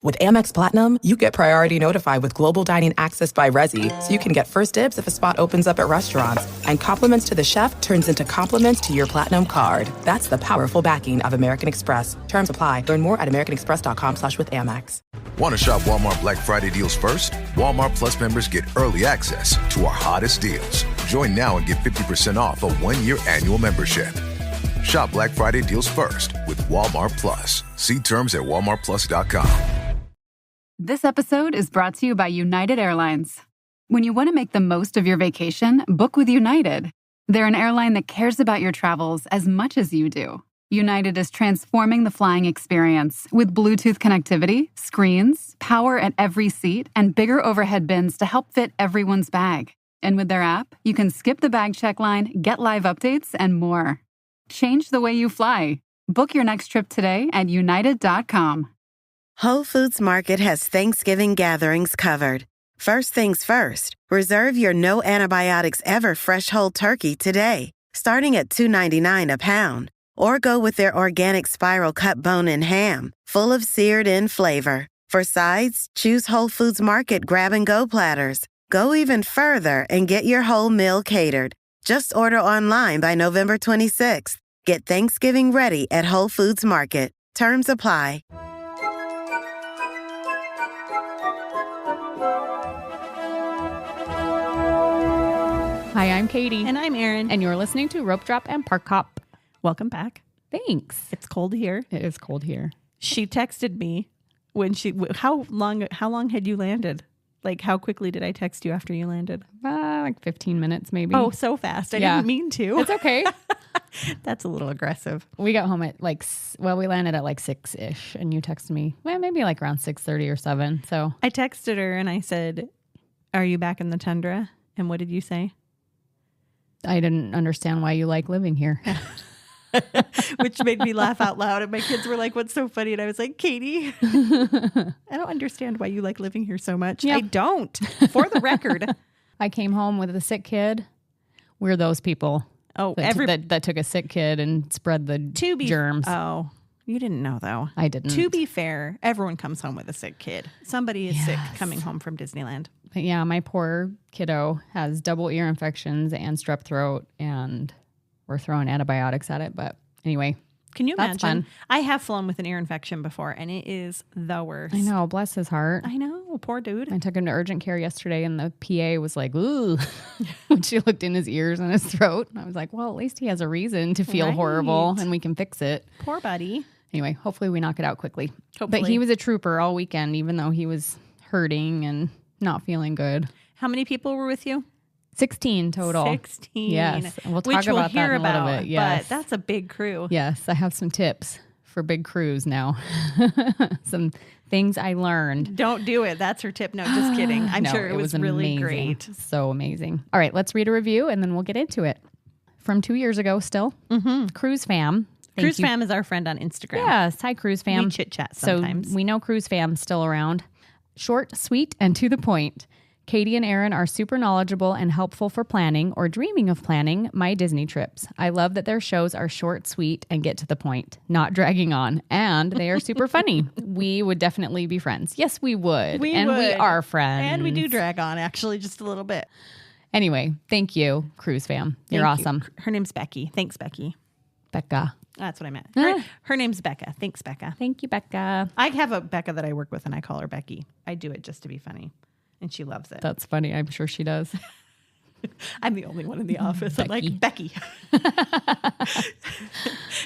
With Amex Platinum, you get priority notified with global dining access by Resi, so you can get first dibs if a spot opens up at restaurants. And compliments to the chef turns into compliments to your Platinum card. That's the powerful backing of American Express. Terms apply. Learn more at americanexpress.com/withAmex. Want to shop Walmart Black Friday deals first? Walmart Plus members get early access to our hottest deals. Join now and get 50% off a one-year annual membership. Shop Black Friday deals first with Walmart Plus. See terms at walmartplus.com. This episode is brought to you by United Airlines. When you want to make the most of your vacation, book with United. They're an airline that cares about your travels as much as you do. United is transforming the flying experience with Bluetooth connectivity, screens, power at every seat, and bigger overhead bins to help fit everyone's bag. And with their app, you can skip the bag check line, get live updates, and more. Change the way you fly. Book your next trip today at United.com. Whole Foods Market has Thanksgiving gatherings covered. First things first, reserve your no antibiotics ever fresh whole turkey today, starting at $2.99 a pound. Or go with their organic spiral cut bone-in ham, full of seared-in flavor. For sides, choose Whole Foods Market grab-and-go platters. Go even further and get your whole meal catered. Just order online by November 26th. Get Thanksgiving ready at Whole Foods Market. Terms apply. Hi, I'm Katie. And I'm Erin. And you're listening to Ropedrop Parkhop. Welcome back. Thanks. It's cold here. It is cold here. She texted me when how long had you landed? Like, how quickly did I text you after you landed? Like 15 minutes, maybe. Oh, so fast. I didn't mean to. It's okay. That's a little aggressive. We got home at we landed at like 6-ish, and you texted me, maybe like around 6:30 or 7. So I texted her and I said, "Are you back in the tundra?" And what did you say? I didn't understand why you like living here. Which made me laugh out loud. And my kids were like, "What's so funny?" And I was like, "Katie, I don't understand why you like living here so much." Yep. I don't. For the record. I came home with a sick kid. We're those people. Oh, that took a sick kid and spread the germs. Oh, you didn't know though. I didn't. To be fair, everyone comes home with a sick kid. Somebody is sick coming home from Disneyland. But yeah, my poor kiddo has double ear infections and strep throat, and we're throwing antibiotics at it. But anyway, can you imagine? Fun. I have flown with an ear infection before, and it is the worst. I know. Bless his heart. I know. Poor dude. I took him to urgent care yesterday, and the PA was like, "Ooh," when she looked in his ears and his throat. And I was like, well, at least he has a reason to feel horrible, and we can fix it. Poor buddy. Anyway, hopefully we knock it out quickly. Hopefully. But he was a trooper all weekend, even though he was hurting and not feeling good. How many people were with you? 16 total. 16. Yes. And we'll talk about that in a little bit. Yes. But that's a big crew. Yes. I have some tips for big crews now. Some things I learned. Don't do it. That's her tip. No, just kidding. I'm sure it was really amazing. great. So amazing. All right. Let's read a review and then we'll get into it. From 2 years ago still. Mm-hmm. Cruise Fam. Cruise Fam is our friend on Instagram. Yes. Hi, Cruise Fam. We chit-chat sometimes. So we know Cruise Fam's still around. Short, sweet, and to the point. Katie and Erin are super knowledgeable and helpful for planning or dreaming of planning my Disney trips. I love that their shows are short, sweet, and get to the point, not dragging on. And they are super funny. We would definitely be friends. Yes, we would. We are friends. And we do drag on, actually, just a little bit. Anyway, thank you, Cruise Fam. You're awesome. Her name's Becky. Thanks, Becky. Becca. That's what I meant. Her name's Becca. Thanks, Becca. Thank you, Becca. I have a Becca that I work with, and I call her Becky. I do it just to be funny. And she loves it. That's funny. I'm sure she does. I'm the only one in the office. I'm like, Becky.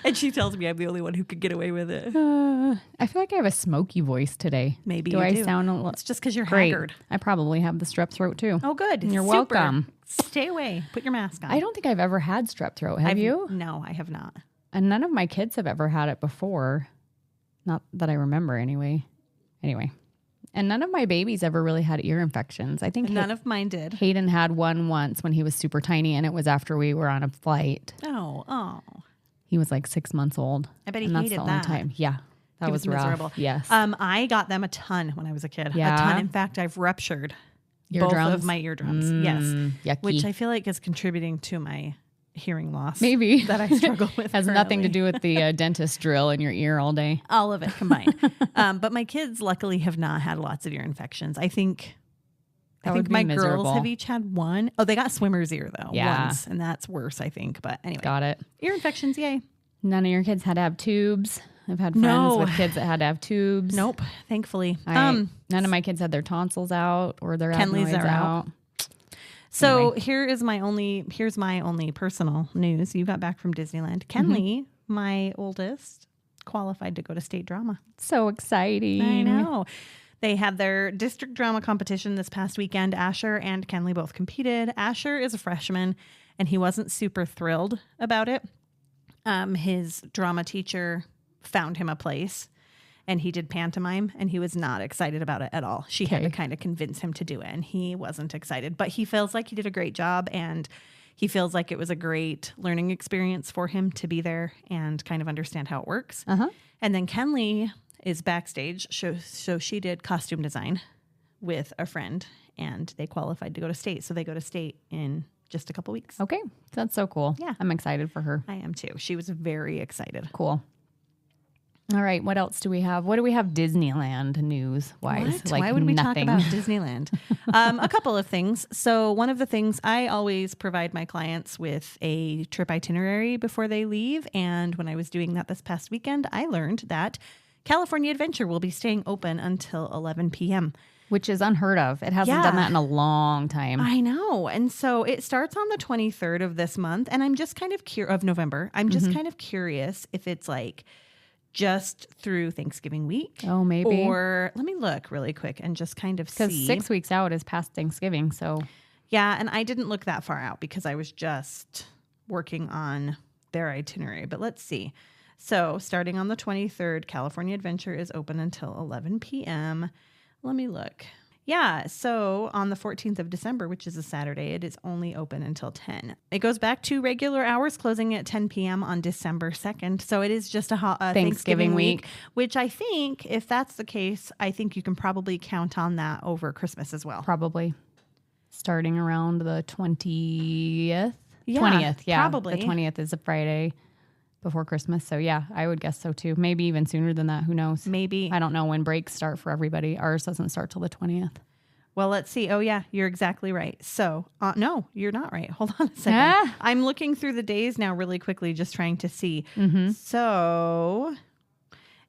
And she tells me I'm the only one who could get away with it. I feel like I have a smoky voice today. Maybe do. I Sound a little... It's just because you're great. haggard. I probably have the strep throat too. Oh, good. You're Super. welcome. Stay away. Put your mask on. I don't think I've ever had strep throat. Have you? No, I have not. And none of my kids have ever had it before. Not that I remember anyway. Anyway. And none of my babies ever really had ear infections. I think none of mine did. Hayden had one once when he was super tiny, and it was after we were on a flight. Oh. He was like 6 months old. I bet he that's hated the only that. Time. Yeah. That was rough. miserable. Yes. I got them a ton when I was a kid. Yeah. A ton. In fact, I've ruptured Eardrums? both of my eardrums. Yes. Yucky. Which I feel like is contributing to my hearing loss. Maybe. That I struggle with. Has nothing to do with the dentist drill in your ear all day. All of it combined. But my kids luckily have not had lots of ear infections. I think my girls have each had one. Oh, they got swimmer's ear though. Yeah. Once, and that's worse, I think. But anyway. Got it. Ear infections, yay. None of your kids had to have tubes. I've had friends with kids that had to have tubes. Nope, thankfully. None of my kids had their tonsils out or their Kenley's adenoids out. So here's my only personal news. You got back from Disneyland. Kenley, my oldest, qualified to go to state drama. So exciting. I know. They had their district drama competition this past weekend. Asher and Kenley both competed. Asher is a freshman, and he wasn't super thrilled about it. His drama teacher found him a place, and he did pantomime, and he was not excited about it at all. She had to kind of convince him to do it, and he wasn't excited. But he feels like he did a great job, and he feels like it was a great learning experience for him to be there and kind of understand how it works. And then Kenley is backstage, so she did costume design with a friend, and they qualified to go to state. So they go to state in just a couple weeks. Okay. That's so cool. Yeah. I'm excited for her. I am too. She was very excited. Cool. All right. What else do we have? What do we have Disneyland news wise? What? Why would we talk about Disneyland? A couple of things. So one of the things, I always provide my clients with a trip itinerary before they leave. And when I was doing that this past weekend, I learned that California Adventure will be staying open until 11 p.m. Which is unheard of. It hasn't done that in a long time. I know. And so it starts on the 23rd of this month. And I'm just kind of of November. I'm just kind of curious if it's like just through Thanksgiving week. Oh, maybe. Or let me look really quick and just kind of see. Because 6 weeks out is past Thanksgiving. So yeah. And I didn't look that far out because I was just working on their itinerary. But let's see. So starting on the 23rd, California Adventure is open until 11 p.m. Let me look. Yeah, so on the 14th of December, which is a Saturday, it is only open until 10. It goes back to regular hours, closing at 10 p.m. on December 2nd. So it is just a Thanksgiving week, which I think, if that's the case, I think you can probably count on that over Christmas as well. Probably. Starting around the 20th? Yeah, 20th, yeah. Probably. The 20th is a Friday before Christmas. So yeah, I would guess so too. Maybe even sooner than that. Who knows? Maybe. I don't know when breaks start for everybody. Ours doesn't start till the 20th. Well, let's see. Oh yeah, you're exactly right. So no, you're not right. Hold on a second. I'm looking through the days now really quickly, just trying to see. So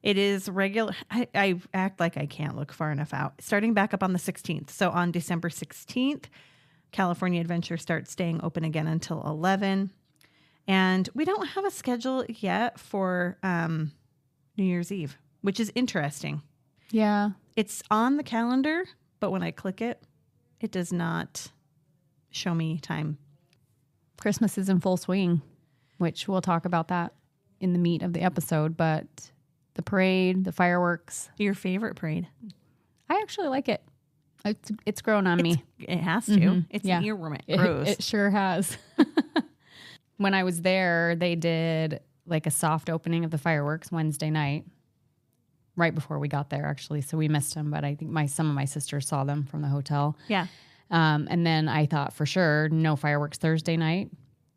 it is regular. I act like I can't look far enough out. Starting back up on the 16th. So on December 16th, California Adventure starts staying open again until 11. And we don't have a schedule yet for New Year's Eve, which is interesting. Yeah. It's on the calendar, but when I click it, it does not show me time. Christmas is in full swing, which we'll talk about that in the meat of the episode. But the parade, the fireworks. Your favorite parade? I actually like it. It's grown on me. It has to. It's an earworm. It grows. It sure has. When I was there, they did like a soft opening of the fireworks Wednesday night, right before we got there, actually. So we missed them, but I think some of my sisters saw them from the hotel. Yeah. And then I thought for sure, no fireworks Thursday night.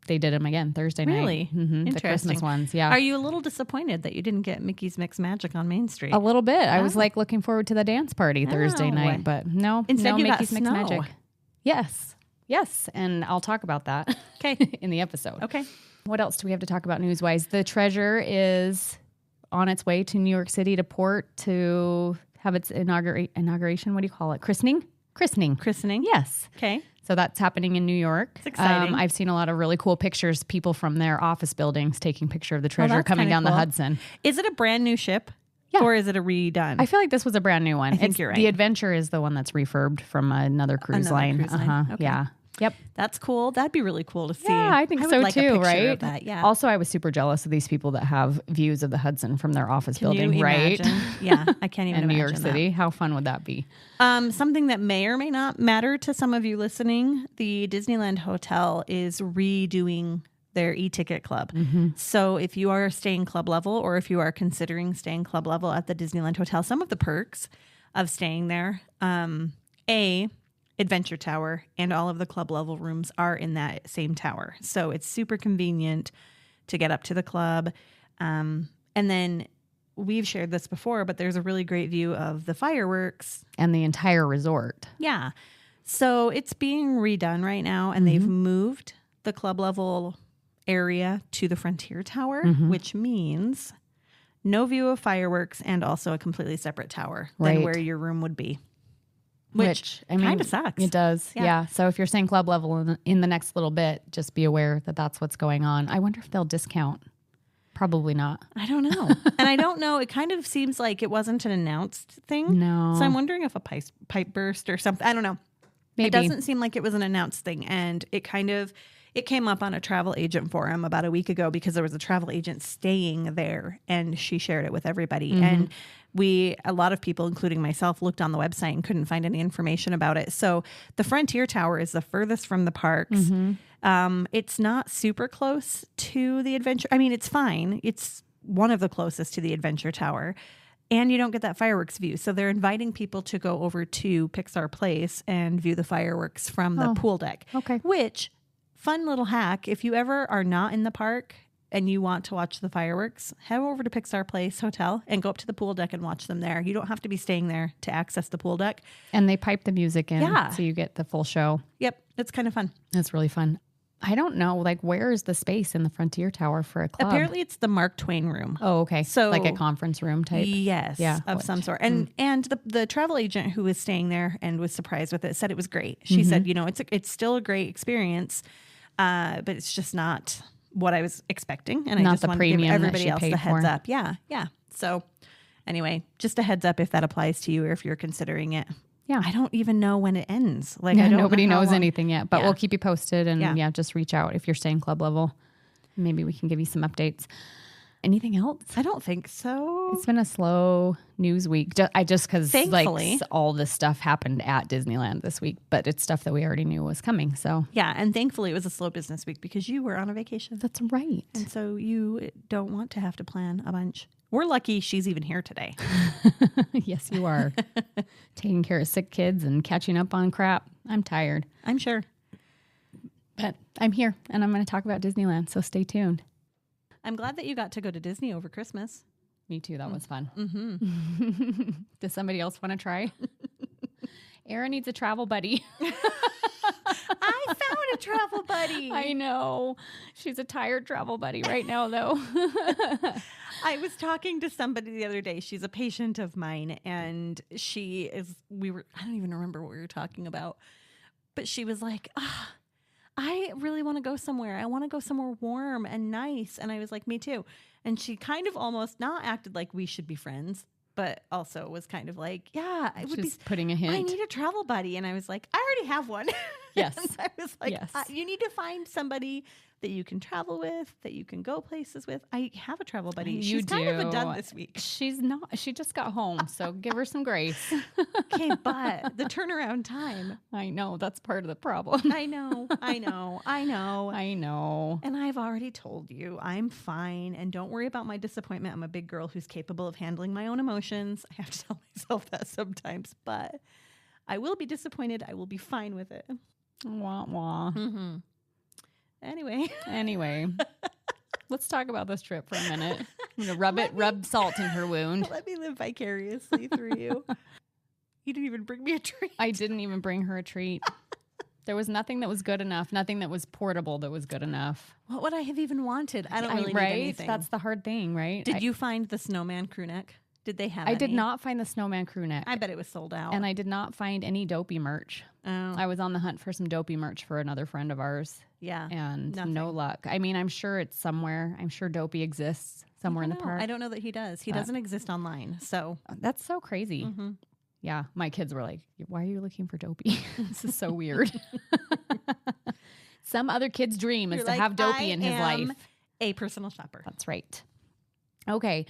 They did them again Thursday night. Really? Mm-hmm. The Christmas ones, yeah. Are you a little disappointed that you didn't get Mickey's Mix Magic on Main Street? A little bit. I was like looking forward to the dance party Thursday night, but no. Instead, no you Mickey's got Mix snow. Magic. Yes. And I'll talk about that in the episode. Okay. What else do we have to talk about news-wise? The Treasure is on its way to New York City to port to have its inauguration. What do you call it? Christening? Christening? Yes. Okay. So that's happening in New York. It's exciting. I've seen a lot of really cool pictures, people from their office buildings taking picture of the Treasure that's coming kinda down the cool. Hudson. Is it a brand new ship? Yeah. Or is it a redone? I feel like this was a brand new one. I think you're right. The Adventure is the one that's refurbed from another cruise line. Okay. Yeah. Yep. That's cool. That'd be really cool to see. Yeah, I think would so like a too, picture right? of that. Yeah. Also, I was super jealous of these people that have views of the Hudson from their office building, right? Yeah, I can't even In New imagine York City. How fun would that be? Something that may or may not matter to some of you listening, the Disneyland Hotel is redoing their e-ticket club. So if you are staying club level or if you are considering staying club level at the Disneyland Hotel, some of the perks of staying there, Adventure Tower, and all of the club level rooms are in that same tower. So it's super convenient to get up to the club. And then we've shared this before, but there's a really great view of the fireworks. And the entire resort. Yeah. So it's being redone right now, and they've moved the club level area to the Frontier Tower, which means no view of fireworks and also a completely separate tower than where your room would be. Which kind of sucks. It does. Yeah. So if you're saying club level in the next little bit, just be aware that that's what's going on. I wonder if they'll discount. Probably not. I don't know. And I don't know. It kind of seems like it wasn't an announced thing. No. So I'm wondering if a pipe burst or something. I don't know. Maybe. It doesn't seem like it was an announced thing. And it came up on a travel agent forum about a week ago because there was a travel agent staying there and she shared it with everybody. And a lot of people, including myself, looked on the website and couldn't find any information about it. So the Frontier Tower is the furthest from the parks. It's not super close to the Adventure. I mean, it's fine. It's one of the closest to the Adventure Tower. And you don't get that fireworks view. So they're inviting people to go over to Pixar Place and view the fireworks from the pool deck. Okay. Which, fun little hack, if you ever are not in the park and you want to watch the fireworks, head over to Pixar Place Hotel and go up to the pool deck and watch them there. You don't have to be staying there to access the pool deck. And they pipe the music in so you get the full show. Yep. It's kind of fun. That's really fun. I don't know, like, where is the space in the Frontier Tower for a club? Apparently it's the Mark Twain room. Oh, okay. So like a conference room type? Yes, of some sort. And the travel agent who was staying there and was surprised with it said it was great. She said, it's still a great experience, but it's just not what I was expecting. And not I just the wanted to give premium everybody that she else paid the heads for. up. Yeah. So anyway, just a heads up if that applies to you or if you're considering it. Yeah. I don't even know when it ends. Like, nobody knows anything yet, but we'll keep you posted and just reach out if you're staying club level. Maybe we can give you some updates. Anything else? I don't think so. It's been a slow news week. Because like all this stuff happened at Disneyland this week, but it's stuff that we already knew was coming. So yeah, and thankfully it was a slow business week because you were on a vacation. That's right. And so you don't want to have to plan a bunch. We're lucky she's even here today. Yes, you are. Taking care of sick kids and catching up on crap. I'm tired. I'm sure. But I'm here and I'm going to talk about Disneyland. So stay tuned. I'm glad that you got to go to Disney over Christmas. Me too. That was fun. Does somebody else want to try? Erin needs a travel buddy. I found a travel buddy. I know. She's a tired travel buddy right now, though. I was talking to somebody the other day. She's a patient of mine, and I don't even remember what we were talking about, but she was like, I really want to go somewhere. I want to go somewhere warm and nice. And I was like, me too. And she kind of almost not acted like we should be friends, but also was kind of like, yeah, it would be putting a hint. I need a travel buddy. And I was like, I already have one. Yes. I was like, yes. You need to find somebody that you can travel with, that you can go places with. I have a travel buddy. She's kind of a dud this week. She's not. She just got home, so give her some grace. Okay, but the turnaround time. I know. That's part of the problem. I know. And I've already told you I'm fine. And don't worry about my disappointment. I'm a big girl who's capable of handling my own emotions. I have to tell myself that sometimes, but I will be disappointed. I will be fine with it. Wah, wah. Mm-hmm. Anyway, let's talk about this trip for a minute. I'm going to rub salt in her wound. Let me live vicariously through you. You didn't even bring me a treat. I didn't even bring her a treat. There was nothing that was good enough, nothing that was portable that was good enough. What would I have even wanted? I don't really need anything. That's the hard thing, right? Did you find the snowman crew neck? Did they have any? I did not find the snowman crew neck. I bet it was sold out. And I did not find any dopey merch. Oh. I was on the hunt for some dopey merch for another friend of ours. Yeah. And nothing. No luck. I mean, I'm sure it's somewhere. I'm sure dopey exists somewhere in the park. I don't know that he does. He doesn't exist online. So that's so crazy. Mm-hmm. Yeah. My kids were like, why are you looking for dopey? This is so weird. Some other kid's dream is to have dopey in his life. A personal shopper. That's right. Okay.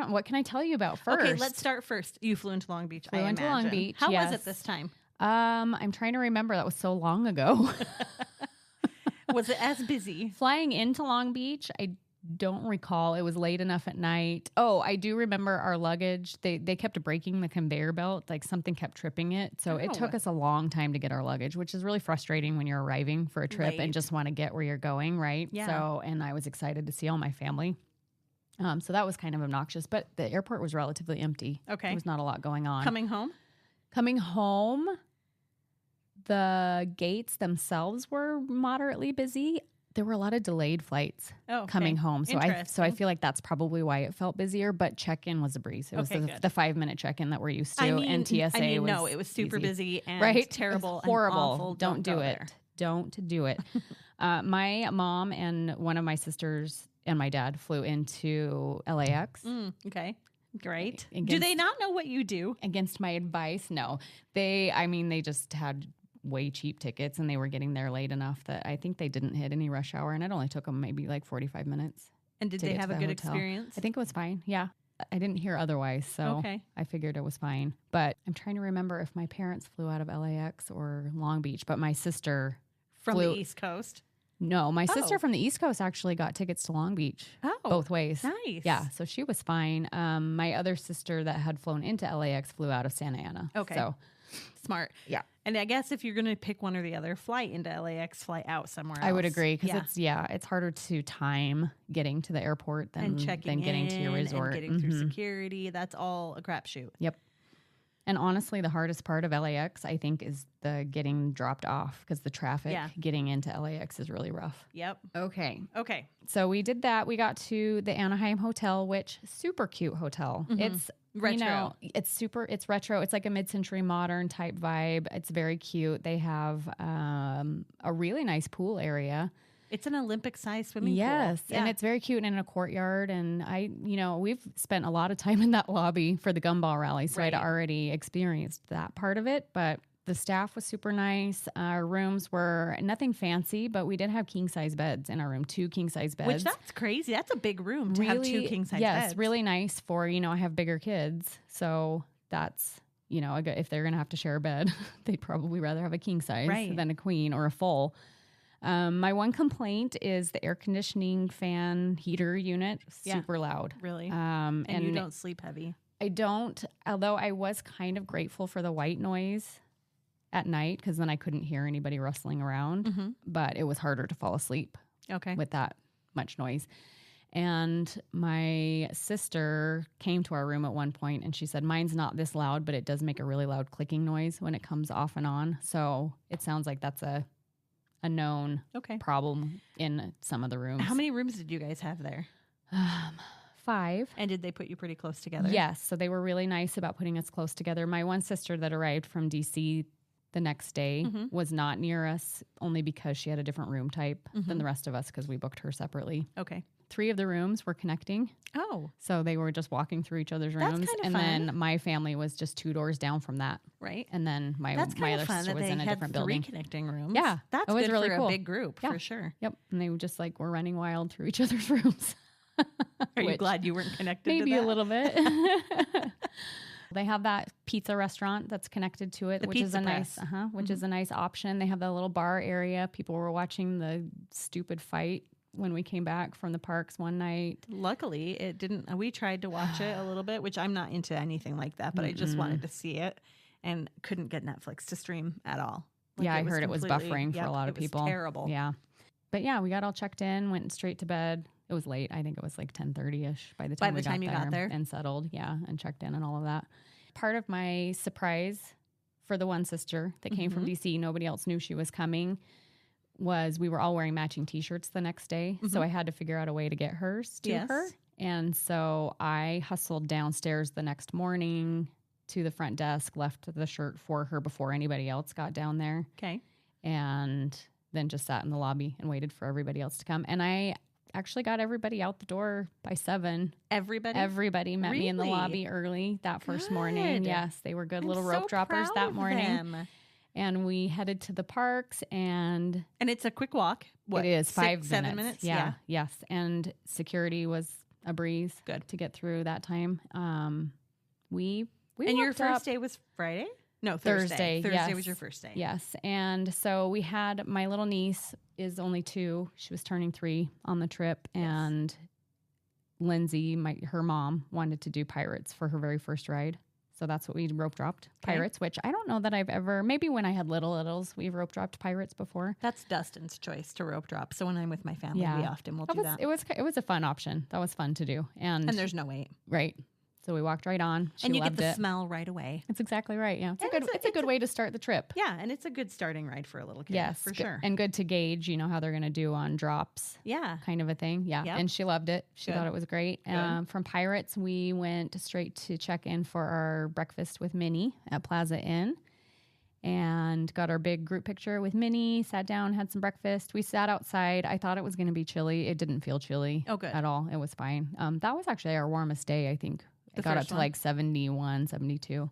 What can I tell you about first? Okay, let's start first. You flew into Long Beach. Flew into Long Beach. How was it this time? I'm trying to remember. That was so long ago. Was it as busy? Flying into Long Beach, I don't recall. It was late enough at night. Oh, I do remember our luggage. They kept breaking the conveyor belt. Like something kept tripping it. So it took us a long time to get our luggage, which is really frustrating when you're arriving for a trip and just want to get where you're going, right? Yeah. So, and I was excited to see all my family. So that was kind of obnoxious, but the airport was relatively empty. Okay. There was not a lot going on. Coming home, the gates themselves were moderately busy. There were a lot of delayed flights coming home. So I feel like that's probably why it felt busier, but check-in was a breeze. It was the 5-minute check-in that we're used to. And TSA was no, it was super easy. busy and right? terrible and horrible. and awful. Don't do go it. there. Don't do it. My mom and one of my sisters and my dad flew into LAX. Okay. Great. Against- do they not know what you do? Against my advice? No. They just had way cheap tickets and they were getting there late enough that I think they didn't hit any rush hour, and it only took them maybe like 45 minutes. And did they have a good experience? I think it was fine. Yeah. I didn't hear otherwise, so I figured it was fine. But I'm trying to remember if my parents flew out of LAX or Long Beach, but my sister from the East Coast. No, my sister from the East Coast actually got tickets to Long Beach both ways. Nice. Yeah, so she was fine. My other sister that had flown into LAX flew out of Santa Ana. Okay. So smart. Yeah. And I guess if you're going to pick one or the other, fly into LAX, fly out somewhere else. I would agree because it's harder to time getting to the airport than getting to your resort. And getting through security. That's all a crapshoot. Yep. And honestly, the hardest part of LAX, I think, is the getting dropped off because the traffic getting into LAX is really rough. Yep. Okay. So we did that. We got to the Anaheim Hotel, which super cute hotel. It's retro. It's retro. It's like a mid-century modern type vibe. It's very cute. They have a really nice pool area. It's an Olympic-sized swimming pool. Yes, and it's very cute and in a courtyard. And we've spent a lot of time in that lobby for the Gumball Rally, so I'd already experienced that part of it. But the staff was super nice. Our rooms were nothing fancy, but we did have king-size beds in our room, 2 king-size beds. Which that's crazy. That's a big room to have 2 king-size beds. Yes, really nice for, I have bigger kids. So that's, if they're going to have to share a bed, they'd probably rather have a king-size than a queen or a full. My one complaint is the air conditioning fan heater unit, super loud. Really? And you don't sleep heavy? I don't, although I was kind of grateful for the white noise at night because then I couldn't hear anybody rustling around, but it was harder to fall asleep with that much noise. And my sister came to our room at one point and she said, mine's not this loud, but it does make a really loud clicking noise when it comes off and on. So it sounds like that's a known problem in some of the rooms. How many rooms did you guys have there? 5. And did they put you pretty close together? Yes. So they were really nice about putting us close together. My one sister that arrived from DC the next day was not near us only because she had a different room type than the rest of us because we booked her separately. Okay. 3 of the rooms were connecting. Oh. So they were just walking through each other's rooms. That's kind of and fun. then my family was just 2 doors down from that. Right. And then my other sister was in a different building. 3 connecting rooms. Yeah. That's it was good really for cool. a big group, for sure. Yep. And they were just were running wild through each other's rooms. Are you glad you weren't connected maybe to that? a little bit. They have that pizza restaurant that's connected to it, which is a nice, is a nice option. They have that little bar area. People were watching the stupid fight when we came back from the parks one night. Luckily, it didn't. We tried to watch it a little bit, which I'm not into anything like that, but I just wanted to see it and couldn't get Netflix to stream at all. I heard it was buffering for a lot of people. It was terrible. Yeah. But yeah, we got all checked in, went straight to bed. It was late. I think it was like 10:30ish by the time you got there and settled. Yeah, and checked in and all of that. Part of my surprise for the one sister that came from DC, nobody else knew she was coming, was we were all wearing matching T-shirts the next day. So I had to figure out a way to get hers to her. And so I hustled downstairs the next morning to the front desk, left the shirt for her before anybody else got down there. Okay. And then just sat in the lobby and waited for everybody else to come. And I actually got everybody out the door by 7. Everybody met me in the lobby early that first morning. Yes, they were good little rope droppers that morning. And we headed to the parks and it's a quick walk. It is 7 minutes. Yeah. Yes. And security was a breeze. Good to get through that time. We and your first day was Friday? No, Thursday. Thursday was your first day. Yes. And so we had my little niece is only 2. She was turning 3 on the trip. And Lindsay, her mom, wanted to do Pirates for her very first ride. So that's what we rope dropped, Pirates, which I don't know that I've ever, maybe when I had littles, we've rope dropped Pirates before. That's Dustin's choice to rope drop. So when I'm with my family, we often will do that. It was a fun option. That was fun to do. And there's no wait. Right. So we walked right on. She and you loved get the it. smell right away. It's exactly right. Yeah. It's a good way to start the trip. Yeah. And it's a good starting ride for a little kid. Yes. For sure. And good to gauge, how they're going to do on drops. Yeah. Kind of a thing. Yeah. Yep. And she loved it. She thought it was great. From Pirates, we went straight to check in for our breakfast with Minnie at Plaza Inn and got our big group picture with Minnie, sat down, had some breakfast. We sat outside. I thought it was going to be chilly. It didn't feel chilly at all. It was fine. That was actually our warmest day, I think. It got up to like 71, 72.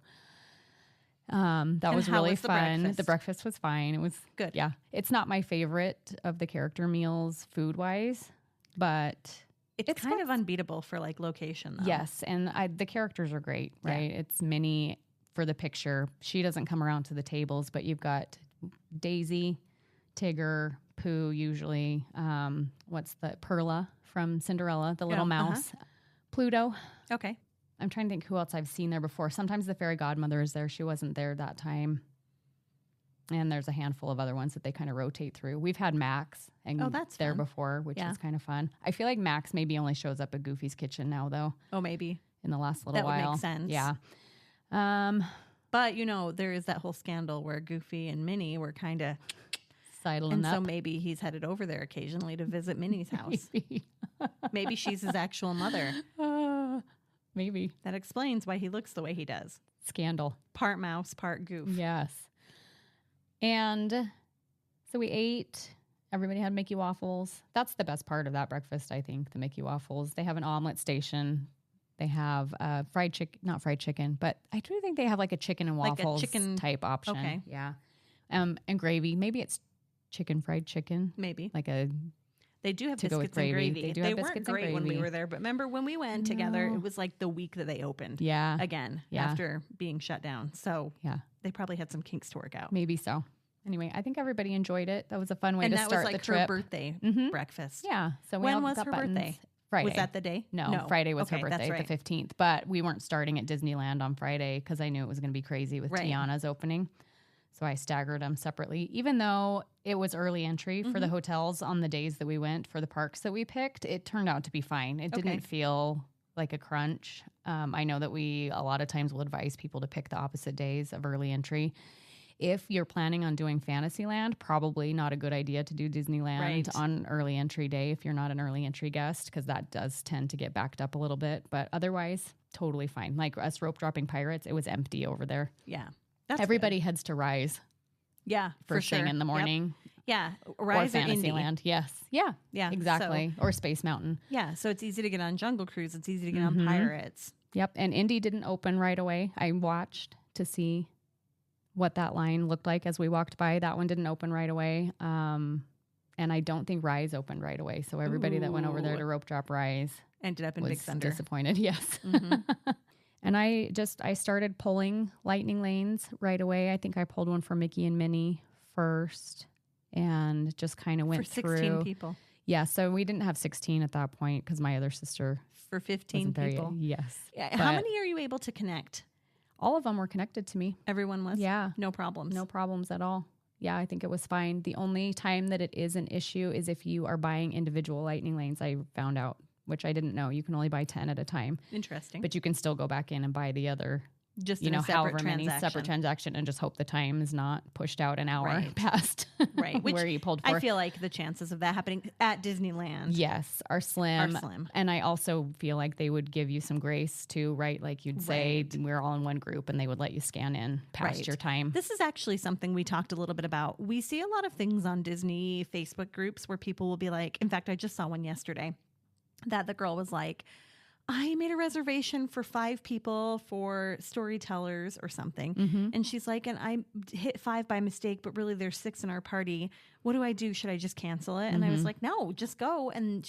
That was really fun. The breakfast was fine. It was good. Yeah. It's not my favorite of the character meals food wise, but it's kind of unbeatable for like location though. Yes. And the characters are great, right? Yeah. It's Minnie for the picture. She doesn't come around to the tables, but you've got Daisy, Tigger, Pooh usually. What's the Perla from Cinderella, the little mouse. Pluto. Okay. I'm trying to think who else I've seen there before. Sometimes the fairy godmother is there. She wasn't there that time. And there's a handful of other ones that they kind of rotate through. We've had Max and that's there fun. Before, which is kind of fun. I feel like Max maybe only shows up at Goofy's Kitchen now, though. Oh, maybe. In the last little while. That would make sense. Yeah. But, there is that whole scandal where Goofy and Minnie were kind of sidling up. So maybe he's headed over there occasionally to visit Minnie's house. Maybe she's his actual mother. Maybe. That explains why he looks the way he does. Scandal. Part mouse, part goof. Yes. And so we ate. Everybody had Mickey waffles. That's the best part of that breakfast, I think, the Mickey waffles. They have an omelet station. They have fried chicken, not fried chicken, but I do think they have like a chicken and waffles type option. Okay. Yeah. And gravy. Maybe it's fried chicken. Maybe. Like a... They do have biscuits and gravy. They weren't great when we were there, but remember when we went together, it was like the week that they opened. Yeah. Again, after being shut down. So they probably had some kinks to work out. Maybe so. Anyway, I think everybody enjoyed it. That was a fun way to start the trip. And that was like her birthday breakfast. Yeah. So when was her birthday? Friday. Was that the day? No, Friday was her birthday, the 15th. But we weren't starting at Disneyland on Friday because I knew it was going to be crazy with Tiana's opening. So I staggered them separately, even though it was early entry for the hotels on the days that we went for the parks that we picked. It turned out to be fine. It didn't feel like a crunch. I know that we a lot of times will advise people to pick the opposite days of early entry. If you're planning on doing Fantasyland, probably not a good idea to do Disneyland on early entry day if you're not an early entry guest, because that does tend to get backed up a little bit. But otherwise, totally fine. Like us rope dropping Pirates, it was empty over there. Yeah. Everybody heads to Rise. Yeah, first thing in the morning. Yep. Yeah, Rise or Fantasyland. Yes. Yeah. Yeah. Exactly. Or Space Mountain. Yeah. So it's easy to get on Jungle Cruise. It's easy to get on Pirates. Yep. And Indy didn't open right away. I watched to see what that line looked like as we walked by. That one didn't open right away. And I don't think Rise opened right away. So everybody that went over there to rope drop Rise ended up in was Big Thunder. Disappointed. Yes. And I started pulling lightning lanes right away. I think I pulled one for Mickey and Minnie first and just kind of went through. For 16 people. Yeah, so we didn't have 16 at that point because my other sister for 15 people. Yes. Yeah. How many are you able to connect? All of them were connected to me. Everyone was? Yeah. No problems? No problems at all. Yeah, I think it was fine. The only time that it is an issue is if you are buying individual lightning lanes, I found out, which I didn't know. You can only buy 10 at a time. Interesting. But you can still go back in and buy the other, just in a separate many separate transaction and just hope the time is not pushed out an hour past Which where you pulled for. I feel like the chances of that happening at Disneyland are slim. And I also feel like they would give you some grace too, right? Like you'd say we're all in one group and they would let you scan in past your time. This is actually something we talked a little bit about. We see a lot of things on Disney Facebook groups where people will be like, in fact, I just saw one yesterday that the girl was like, I made a reservation for 5 people for storytellers or something. And she's like, and I hit 5 by mistake, but really there's 6 in our party. what do I do? Should I just cancel it? And I was like, no, just go and,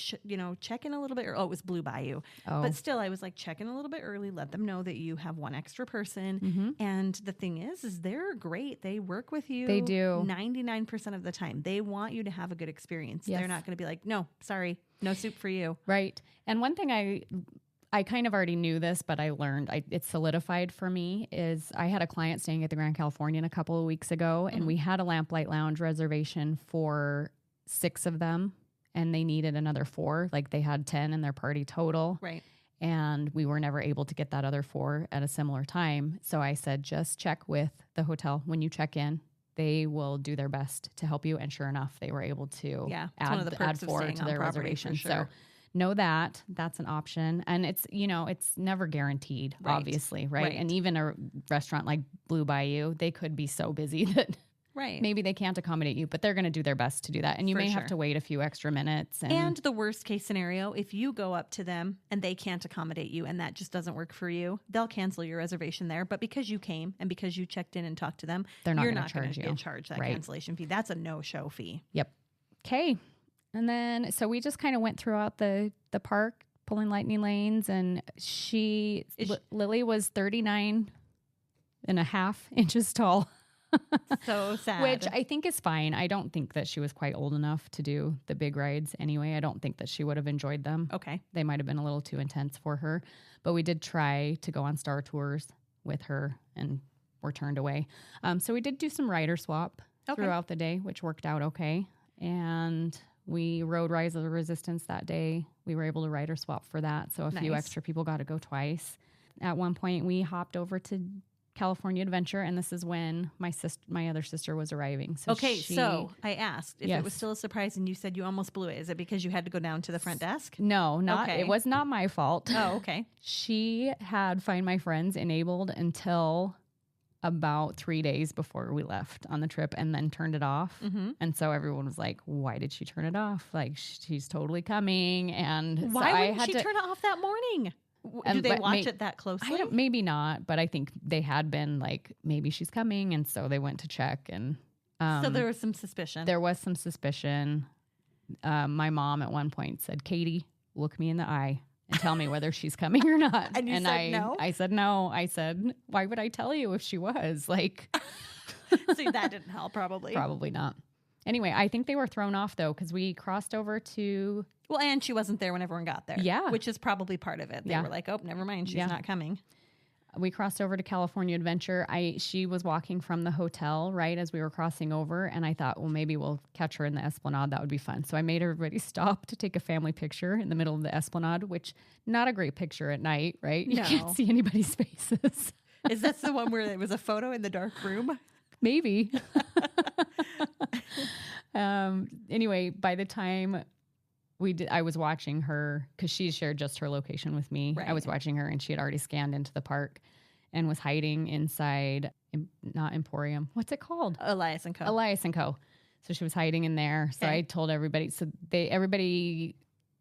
check in a little bit. It was Blue Bayou. Oh. But still, I was like, check in a little bit early. Let them know that you have one extra person. And the thing is they're great. They work with you. They do. 99% of the time. They want you to have a good experience. Yes. They're not going to be like, no, sorry, no soup for you. Right. And one thing I kind of already knew this, but I learned it solidified for me is I had a client staying at the Grand Californian a couple of weeks ago, and we had a Lamplight Lounge reservation for 6 of them, and they needed another 4. Like they had 10 in their party total. Right. And we were never able to get that other 4 at a similar time. So I said, just check with the hotel when you check in. They will do their best to help you. And sure enough, they were able to one of the add perks of 4 staying to on their property, reservation. for sure. So know that's an option. And it's, it's never guaranteed, Right. obviously, right? Right. And even a restaurant like Blue Bayou, they could be so busy that Right. maybe they can't accommodate you, but they're going to do their best to do that. And you For may sure. have to wait a few extra minutes. And the worst case scenario, if you go up to them and they can't accommodate you and that just doesn't work for you, they'll cancel your reservation there. But because you came and because you checked in and talked to them, They're not you're gonna not going charge to you. get charged that Right. cancellation fee. That's a no-show fee. Yep. Okay. And then, so we just kind of went throughout the park pulling lightning lanes, and Lily was 39.5 inches tall, So sad. which I think is fine. I don't think that she was quite old enough to do the big rides anyway. I don't think that she would have enjoyed them. Okay. They might have been a little too intense for her, but we did try to go on Star Tours with her and were turned away. So we did do some rider swap throughout the day, which worked out okay. And we rode Rise of the Resistance that day. We were able to rider swap for that. So a few Nice. extra people got to go twice. At one point, we hopped over to California Adventure, and this is when my other sister was arriving. So so I asked if it was Yes. still a surprise and you said you almost blew it. Is it because you had to go down to the front desk? No, Okay. it was not my fault. Oh, okay. She had Find My Friends enabled until about 3 days before we left on the trip, and then turned it off. And so everyone was like, why did she turn it off? Like, she's totally coming. And Why so wouldn't she turn it off that morning? Do they but watch it that closely? maybe not, but I think they had been like, maybe she's coming. And so they went to check, and So there was some suspicion. there was some suspicion. My mom at one point said, Katie, look me in the eye and tell me whether she's coming or not. And you said no? I said no. I said, why would I tell you if she was? Like, See, that didn't help probably. probably not. Anyway, I think they were thrown off though, because we crossed over to, Well, and she wasn't there when everyone got there. Yeah. Which is probably part of it. They Yeah. were like, oh, never mind. She's Yeah. not coming. we crossed over to California Adventure. She was walking from the hotel right as we were crossing over, and I thought, well, maybe we'll catch her in the Esplanade. That would be fun. So I made everybody stop to take a family picture in the middle of the Esplanade, which not a great picture at night, right? You No. can't see anybody's faces. Is that the one where there was a photo in the dark room? Maybe. Anyway, by the time I was watching her, because she shared just her location with me. Right. I was watching her, and she had already scanned into the park and was hiding inside, not Emporium. What's it called? Elias and Co. Elias and Co. So she was hiding in there. So Okay. I told everybody. So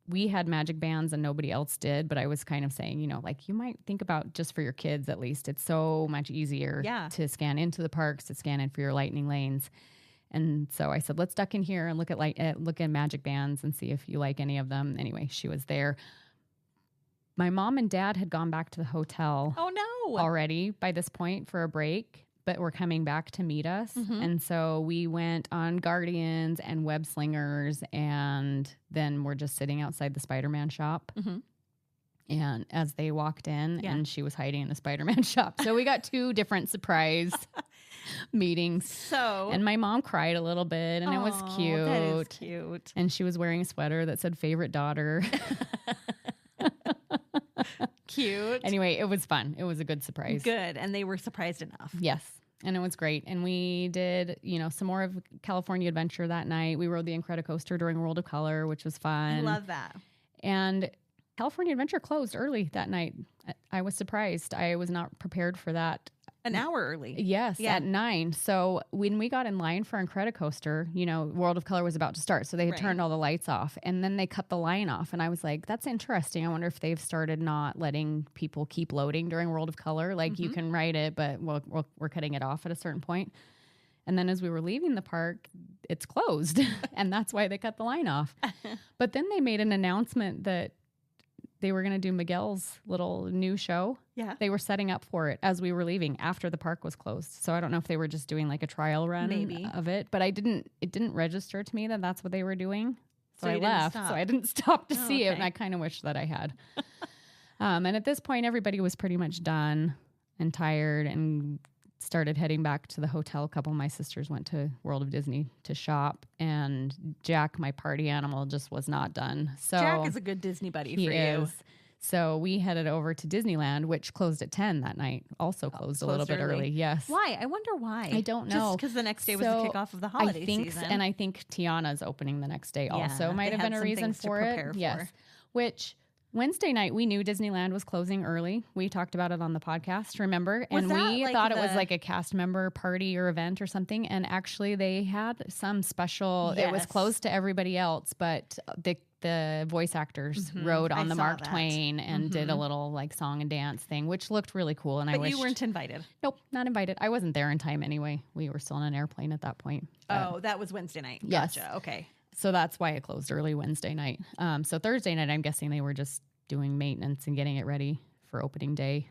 we had magic bands and nobody else did. But I was kind of saying, like, you might think about just for your kids at least. It's so much easier to scan into the parks, to scan in for your lightning lanes. And so I said, let's duck in here and look at magic bands and see if you like any of them. Anyway, she was there. My mom and dad had gone back to the hotel already by this point for a break, but were coming back to meet us. And so we went on Guardians and Web Slingers, and then we're just sitting outside the Spider-Man shop. And as they walked in, and she was hiding in the Spider-Man shop. So we got 2 different surprise meetings. And my mom cried a little bit, and it was cute. That is cute. And she was wearing a sweater that said favorite daughter. Cute. Anyway, it was fun. It was a good surprise. Good. And they were surprised enough. Yes. And it was great. And we did, some more of California Adventure that night. We rode the Incredicoaster during World of Color, which was fun. I love that. And California Adventure closed early that night. I was surprised. I was not prepared for that. An hour early. Yes, Yeah. at 9. So when we got in line for Incredicoaster, World of Color was about to start. So they had turned all the lights off, and then they cut the line off. And I was like, that's interesting. I wonder if they've started not letting people keep loading during World of Color. Like, you can ride it, but we're cutting it off at a certain point. And then as we were leaving the park, it's closed. And that's why they cut the line off. But then they made an announcement that they were going to do Miguel's little new show. Yeah. They were setting up for it as we were leaving after the park was closed. So I don't know if they were just doing like a trial run of it, but it didn't register to me that that's what they were doing. So I left. So I didn't stop to see it. And I kind of wish that I had. And at this point, everybody was pretty much done and tired and started heading back to the hotel. A couple of my sisters went to World of Disney to shop, and Jack, my party animal, just was not done. So Jack is a good Disney buddy for you. So we headed over to Disneyland, which closed at 10 that night. Also closed a little bit early. Yes. Why? I wonder why. I don't know. Just because the next day was the kickoff of the holiday season. And I think Tiana's opening the next day also might have been a reason for it. Yes. Which Wednesday night, we knew Disneyland was closing early. We talked about it on the podcast, remember? And we thought it was like a cast member party or event or something. And actually, they had some special, it was closed to everybody else, but the voice actors rode on the Mark Twain and did a little like song and dance thing, which looked really cool. And but you weren't invited? Nope, not invited. I wasn't there in time anyway. We were still on an airplane at that point. Oh, that was Wednesday night. Yes. Gotcha. Okay. So that's why it closed early Wednesday night. So Thursday night, I'm guessing they were just doing maintenance and getting it ready for opening day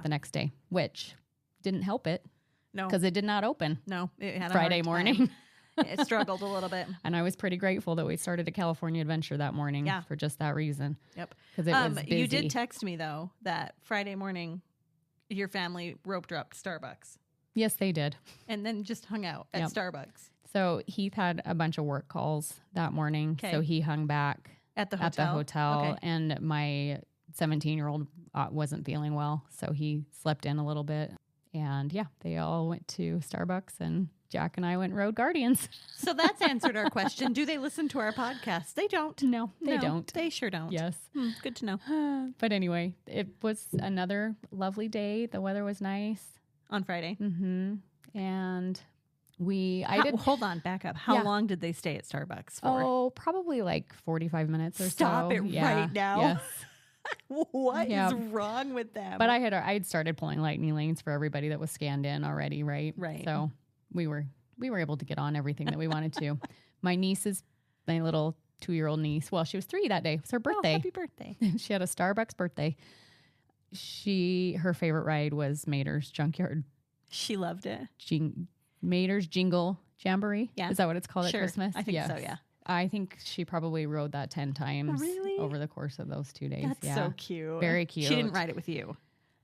the next day, which didn't help it. No. Because it did not open. No. It had Friday morning. It struggled a little bit. And I was pretty grateful that we started a California adventure that morning for just that reason. Yep. Because it was busy. You did text me, though, that Friday morning your family rope dropped Starbucks. Yes, they did. And then just hung out at Starbucks. So Heath had a bunch of work calls that morning. So he hung back at the hotel. Okay. And my 17-year-old wasn't feeling well. So he slept in a little bit. And they all went to Starbucks, and Jack and I went and rode Guardians. So that's answered our question. Do they listen to our podcast? They don't. No, they don't. They sure don't. Yes. Good to know. But anyway, it was another lovely day. The weather was nice. On Friday. Mm-hmm. And hold on, back up. How long did they stay at Starbucks for? Oh, probably like 45 minutes or so. Stop it right now. Yes. What is wrong with them? But I'd started pulling lightning lanes for everybody that was scanned in already, right? Right. So we were able to get on everything that we wanted to. My little 2-year-old niece, well, she was 3 that day. It was her birthday. Oh, happy birthday. She had a Starbucks birthday. Her favorite ride was Mater's Junkyard. She loved it. Mater's Jingle Jamboree. Yeah. Is that what it's called at Christmas? I think so, yeah. I think she probably rode that 10 times over the course of those 2 days. That's so cute. Very cute. She didn't ride it with you.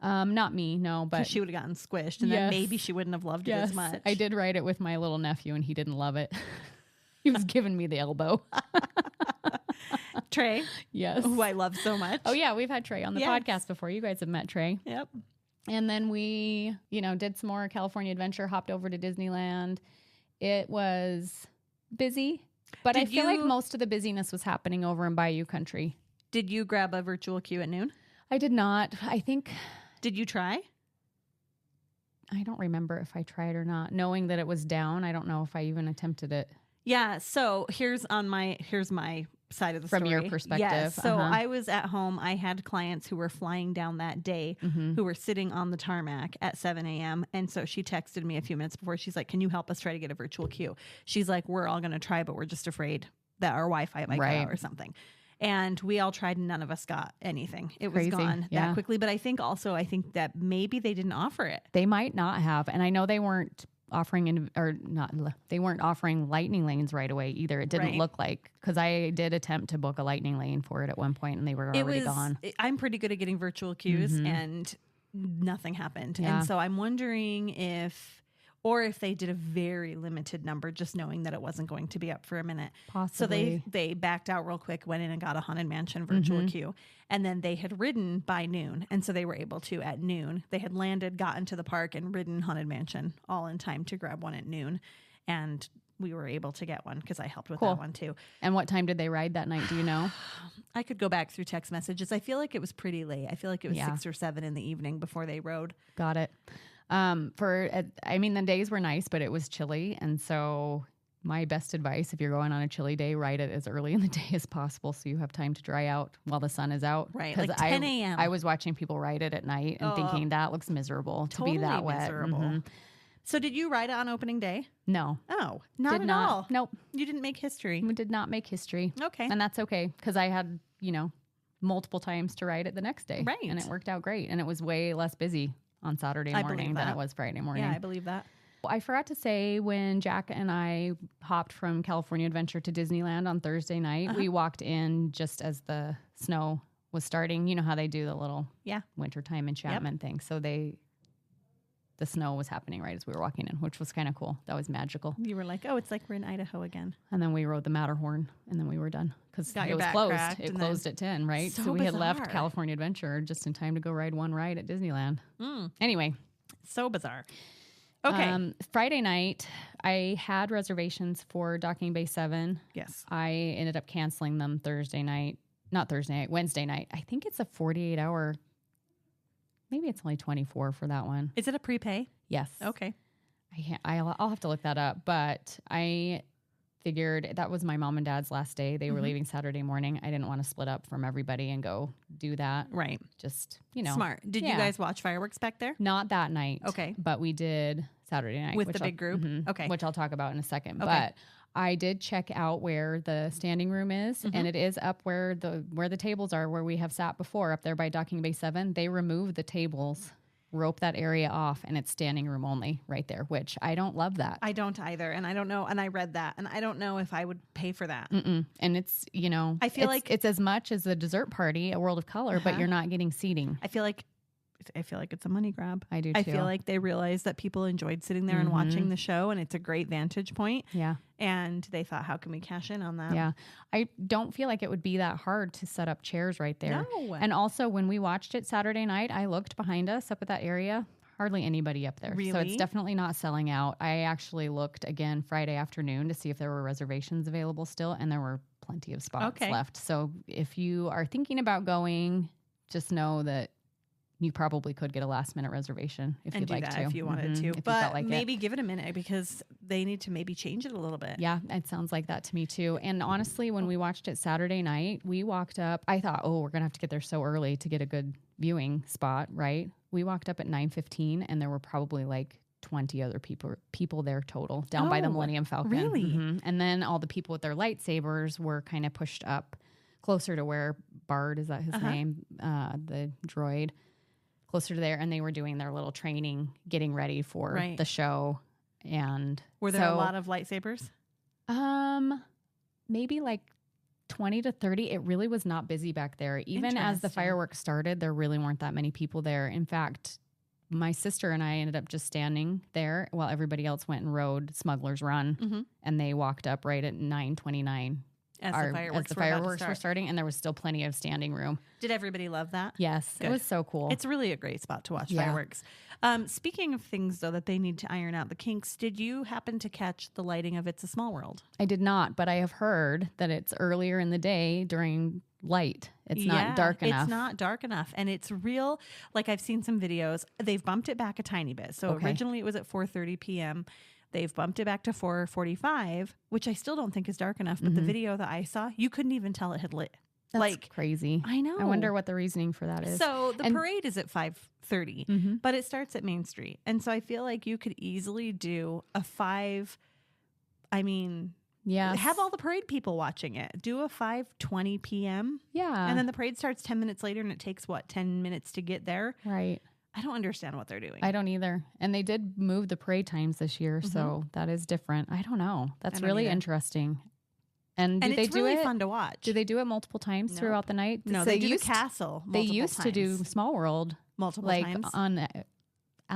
Not me, no. But she would have gotten squished, and then maybe she wouldn't have loved it as much. I did ride it with my little nephew, and he didn't love it. He was giving me the elbow. Trey. Yes. Who I love so much. Oh, yeah. We've had Trey on the podcast before. You guys have met Trey. Yep. And then we, did some more California adventure, hopped over to Disneyland. It was busy, but I feel like most of the busyness was happening over in Bayou country. Did you grab a virtual queue at noon? I did not. I think. Did you try? I don't remember if I tried or not. Knowing that it was down, I don't know if I even attempted it. Yeah. So here's my side of the story. From your perspective. Yes. So I was at home. I had clients who were flying down that day who were sitting on the tarmac at 7 a.m. And so she texted me a few minutes before. She's like, can you help us try to get a virtual queue? She's like, we're all going to try, but we're just afraid that our Wi-Fi might go out or something. And we all tried and none of us got anything. It was gone that quickly. But I think that maybe they didn't offer it. They might not have. And I know they weren't offering they weren't offering lightning lanes right away either. It didn't look like, because I did attempt to book a lightning lane for it at one point and they were already gone. I'm pretty good at getting virtual queues and nothing happened. And so I'm wondering if they did a very limited number, just knowing that it wasn't going to be up for a minute. Possibly. So they backed out real quick, went in and got a Haunted Mansion virtual queue. And then they had ridden by noon. And so they were able to, at noon, they had landed, gotten to the park and ridden Haunted Mansion all in time to grab one at noon. And we were able to get one because I helped with that one too. And what time did they ride that night? Do you know? I could go back through text messages. I feel like it was pretty late. I feel like it was 6 or 7 in the evening before they rode. Got it. The days were nice, but it was chilly. And so my best advice, if you're going on a chilly day, ride it as early in the day as possible so you have time to dry out while the sun is out. Right, like 10 a.m. I was watching people ride it at night and thinking that looks miserable to be that wet. Miserable. So did you ride it on opening day? No. Oh, not Did at not. all. Nope. You didn't make history. We did not make history. Okay. And that's okay because I had, multiple times to ride it the next day. Right. And it worked out great. And it was way less busy on Saturday I morning believe than that. it was Friday morning. Yeah, I believe that. I forgot to say when Jack and I hopped from California Adventure to Disneyland on Thursday night, we walked in just as the snow was starting. You know how they do the little wintertime enchantment thing. So the snow was happening right as we were walking in, which was kind of cool. That was magical. You were like, oh, it's like we're in Idaho again. And then we rode the Matterhorn, and then we were done because Got it your was back closed. cracked, It and closed then- at 10, right? So So we had left bizarre. California Adventure just in time to go ride one ride at Disneyland. Anyway, So bizarre. Okay. Friday night, I had reservations for Docking Bay 7. Yes. I ended up canceling them Wednesday night. I think it's a 48-hour. Maybe it's only 24 for that one. Is it a prepay? Yes. Okay. I'll have to look that up, but I figured that was my mom and dad's last day. They were leaving Saturday morning. I didn't want to split up from everybody and go do that. Right. Just, Smart. Did you guys watch fireworks back there? Not that night. Okay. But we did Saturday night. With the big group? Okay. Which I'll talk about in a second. Okay. But I did check out where the standing room is, and it is up where the tables are, where we have sat before, up there by Docking Bay 7. They removed the tables, rope that area off, and it's standing room only right there, which I don't love that. I don't either. And I don't know. And I read that. And I don't know if I would pay for that. And it's, I feel like it's as much as a dessert party, a World of Color, but you're not getting seating. I feel like it's a money grab. I do I too. feel like they realized that people enjoyed sitting there and watching the show, and it's a great vantage point. Yeah. And they thought, how can we cash in on that? Yeah. I don't feel like it would be that hard to set up chairs right there. No. And also, when we watched it Saturday night, I looked behind us up at that area. Hardly anybody up there. So Really? it's definitely not selling out. I actually looked again Friday afternoon to see if there were reservations available still, and there were plenty of spots left. So if you are thinking about going, just know that you probably could get a last minute reservation if And you'd do like that to. if you wanted Mhm, to. if you But felt like maybe give it a minute because they need to maybe change it a little bit. Yeah, it sounds like that to me too. And honestly, when we watched it Saturday night, we walked up. I thought, we're going to have to get there so early to get a good viewing spot, right? We walked up at 9:15 and there were probably like 20 other people there total down by the Millennium Falcon. really? And then all the people with their lightsabers were kind of pushed up closer to where Bard, is that his name? The droid. Closer to there, and they were doing their little training, getting ready for the show. And Were there a lot of lightsabers? Maybe like 20 to 30. It really was not busy back there. Even as the Interesting. fireworks started, there really weren't that many people there. In fact, my sister and I ended up just standing there while everybody else went and rode Smuggler's Run, and they walked up right at 9:29 As the fireworks, were starting, and there was still plenty of standing room. Did everybody love that? Yes, Good. it was so cool. It's really a great spot to watch Yeah. fireworks. Speaking of things, though, that they need to iron out the kinks, did you happen to catch the lighting of It's a Small World? I did not, but I have heard that it's earlier in the day during light. It's not dark enough. It's not dark enough. And it's real. Like I've seen some videos. They've bumped it back a tiny bit. So originally it was at 4:30 p.m. They've bumped it back to 4:45, which I still don't think is dark enough. But the video that I saw, you couldn't even tell it had lit. That's crazy. I know. I wonder what the reasoning for that is. So the parade is at 5:30, but it starts at Main Street. And so I feel like you could easily do a yeah, have all the parade people watching it. Do a 5:20 p.m. Yeah. And then the parade starts 10 minutes later and it takes 10 minutes to get there. Right. I don't understand what they're doing. I don't either. And they did move the parade times this year, so that is different. I don't know. That's don't really either. interesting. And and do they it's do really it? fun to watch. Do they do it multiple times throughout the night? No, So they do the castle They multiple used to do times. Small World multiple like times. on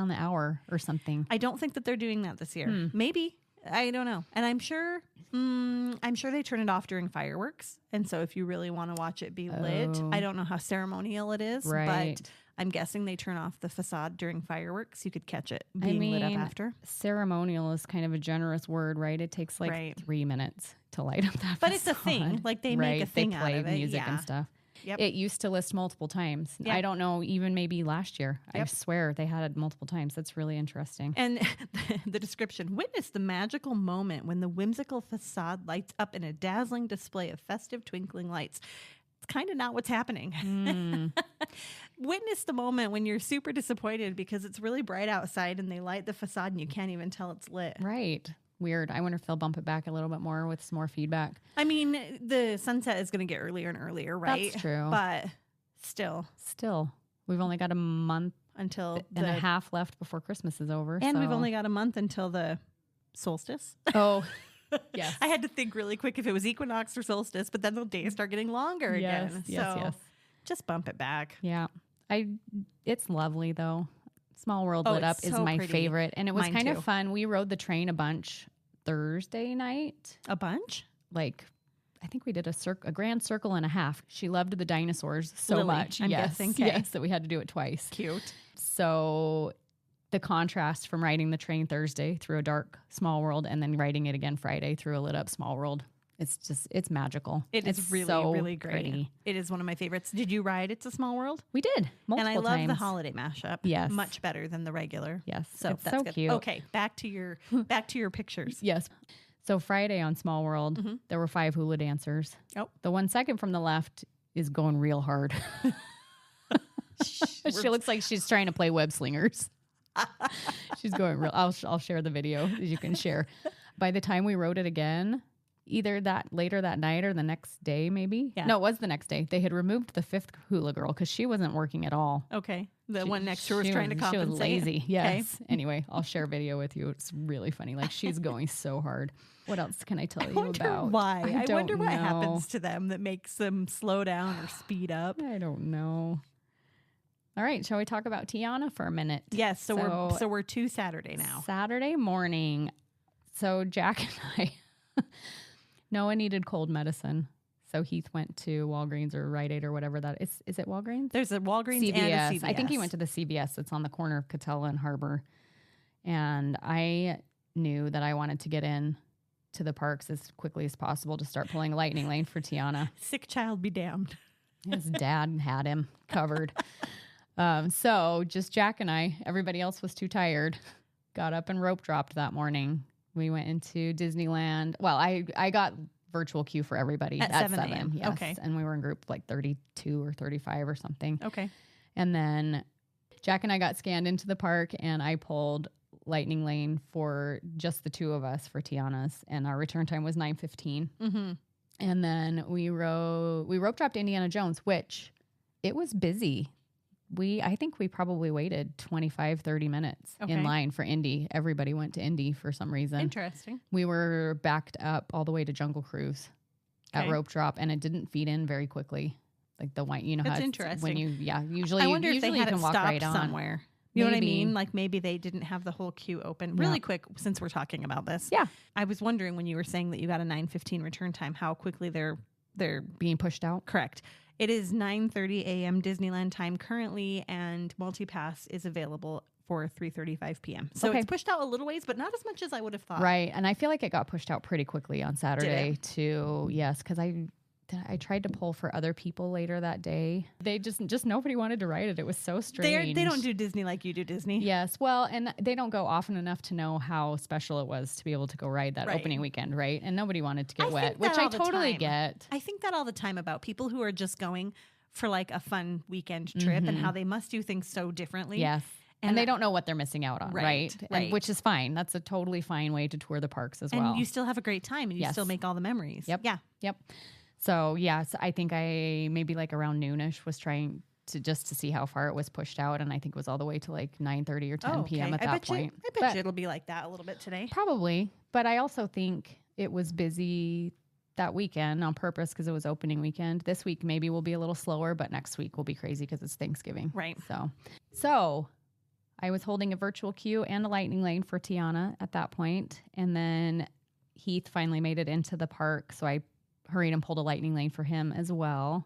the hour or something. I don't think that they're doing that this year. Maybe. I don't know. And I'm sure they turn it off during fireworks. And so if you really want to watch it be lit, I don't know how ceremonial it is, Right. but I'm guessing they turn off the facade during fireworks. You could catch it being lit up after. Ceremonial is kind of a generous word, right? It takes like Right. 3 minutes to light up that But it's a facade. thing. Like they make a thing they out play of it. music Yeah. and stuff. Yep. It used to list multiple times. Yep. I don't know, even maybe last year. I Yep. swear they had it multiple times. That's really interesting. And the description, witness the magical moment when the whimsical facade lights up in a dazzling display of festive twinkling lights. kind of not what's happening. Witness the moment when you're super disappointed because it's really bright outside and they light the facade and you can't even tell it's lit. Right. Weird. I wonder if they'll bump it back a little bit more with some more feedback. I mean, the sunset is going to get earlier and earlier, right? That's true. But still, we've only got a month until and a half left before Christmas is over. And we've only got a month until the solstice. Oh, yes. I had to think really quick if it was equinox or solstice, but then the days start getting longer again. Yes. Just bump it back. Yeah. It's lovely though. Small World Lit Up is so my pretty. favorite. And it was Mine kind too. of fun. We rode the train a bunch Thursday night. A bunch? Like, I think we did a grand circle and a half. She loved the dinosaurs so Lily, much. I'm guessing. Okay. Yes, that we had to do it twice. Cute. So the contrast from riding the train Thursday through a dark Small World and then riding it again Friday through a lit up Small World. It's magical. It's really, so really great. Pretty. It is one of my favorites. Did you ride It's a Small World? We did multiple And I love times. the holiday mashup. Yes. Much better than the regular. Yes. So It's that's so good. cute. Okay, back to your pictures. Yes. So Friday on Small World, there were 5 hula dancers. Oh. The one second from the left is going real hard. She looks like she's trying to play web slingers. She's going real. I'll share the video that you can share. By the time we rode it again, either later that night or the next day, maybe. Yeah. No, it was the next day. They had removed the 5th hula girl because she wasn't working at all. Okay. The one next to her was trying to compensate. She was lazy. Yes. Okay. Anyway, I'll share a video with you. It's really funny. Like she's going so hard. What else can I tell you about? Why. I don't wonder what know. happens to them that makes them slow down or speed up. I don't know. All right, shall we talk about Tiana for a minute? Yes. So we're to Saturday now. Saturday morning. So Jack and I, Noah needed cold medicine. So Heath went to Walgreens or Rite Aid or whatever that is. Is it Walgreens? There's a Walgreens CVS. and a CVS. I think he went to the CVS that's on the corner of Catella and Harbor. And I knew that I wanted to get in to the parks as quickly as possible to start pulling a lightning lane for Tiana. Sick child be damned. His dad had him covered. So just Jack and I, everybody else was too tired, got up and rope dropped that morning. We went into Disneyland. Well, I got virtual queue for everybody At 7 a.m. Yes. Okay. And we were in group like 32 or 35 or something. Okay. And then Jack and I got scanned into the park and I pulled lightning lane for just the 2 of us for Tiana's. And our return time was 9:15. Mm-hmm. And then we rope dropped Indiana Jones, which it was busy. I think we probably waited 25, 30 minutes in line for Indy. Everybody went to Indy for some reason. Interesting. We were backed up all the way to Jungle Cruise at rope drop, and it didn't feed in very quickly. Like the wine, you know, That's how it's interesting. when usually I wonder if usually they you had can it walk stopped right on somewhere. You know what I Maybe. mean? Like maybe they didn't have the whole queue open. Really quick, since we're talking about this. Yeah. I was wondering when you were saying that you got a 9:15 return time, how quickly they're being pushed out. correct. It is 9:30 a.m. Disneyland time currently, and multipass is available for 3:35 p.m. So Okay. it's pushed out a little ways, but not as much as I would have thought. Right. And I feel like it got pushed out pretty quickly on Saturday too. Yes. Because I tried to pull for other people later that day. They just nobody wanted to ride it. It was so strange. They don't do Disney like you do Disney. Yes. Well, and they don't go often enough to know how special it was to be able to go ride that Right. opening weekend, right? And nobody wanted to get I wet, think that which I all the totally time. get. I think that all the time about people who are just going for like a fun weekend trip and how they must do things so differently. Yes. And they don't know what they're missing out on, right? Right. And, which is fine. That's a totally fine way to tour the parks as And well. you still have a great time and you Yes. still make all the memories. Yep. Yeah. Yep. So yes, I think I maybe like around noonish was trying to see how far it was pushed out, and I think it was all the way to like 9:30 or 10 p.m. at that point. I bet you it'll be like that a little bit today. Probably, but I also think it was busy that weekend on purpose because it was opening weekend. This week maybe will be a little slower, but next week will be crazy because it's Thanksgiving. Right. So I was holding a virtual queue and a lightning lane for Tiana at that point, and then Heath finally made it into the park, so I hurried and pulled a lightning lane for him as well.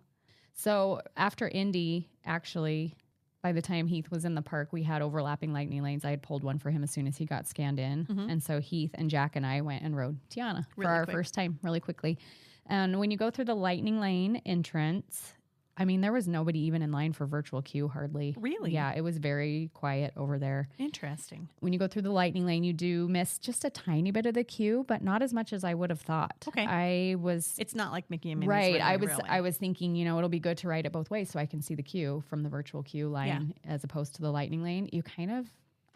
So after Indy, actually, by the time Heath was in the park, we had overlapping lightning lanes. I had pulled one for him as soon as he got scanned in. And so Heath and Jack and I went and rode Tiana for Really our quick. first time really quickly. And when you go through the lightning lane entrance, I mean, there was nobody even in line for virtual queue, hardly. Really? Yeah, it was very quiet over there. Interesting. When you go through the lightning lane, you do miss just a tiny bit of the queue, but not as much as I would have thought. Okay. It's not like Mickey and Minnie's right. Runaway Railway. I was thinking, it'll be good to ride it both ways so I can see the queue from the virtual queue line as opposed to the lightning lane. You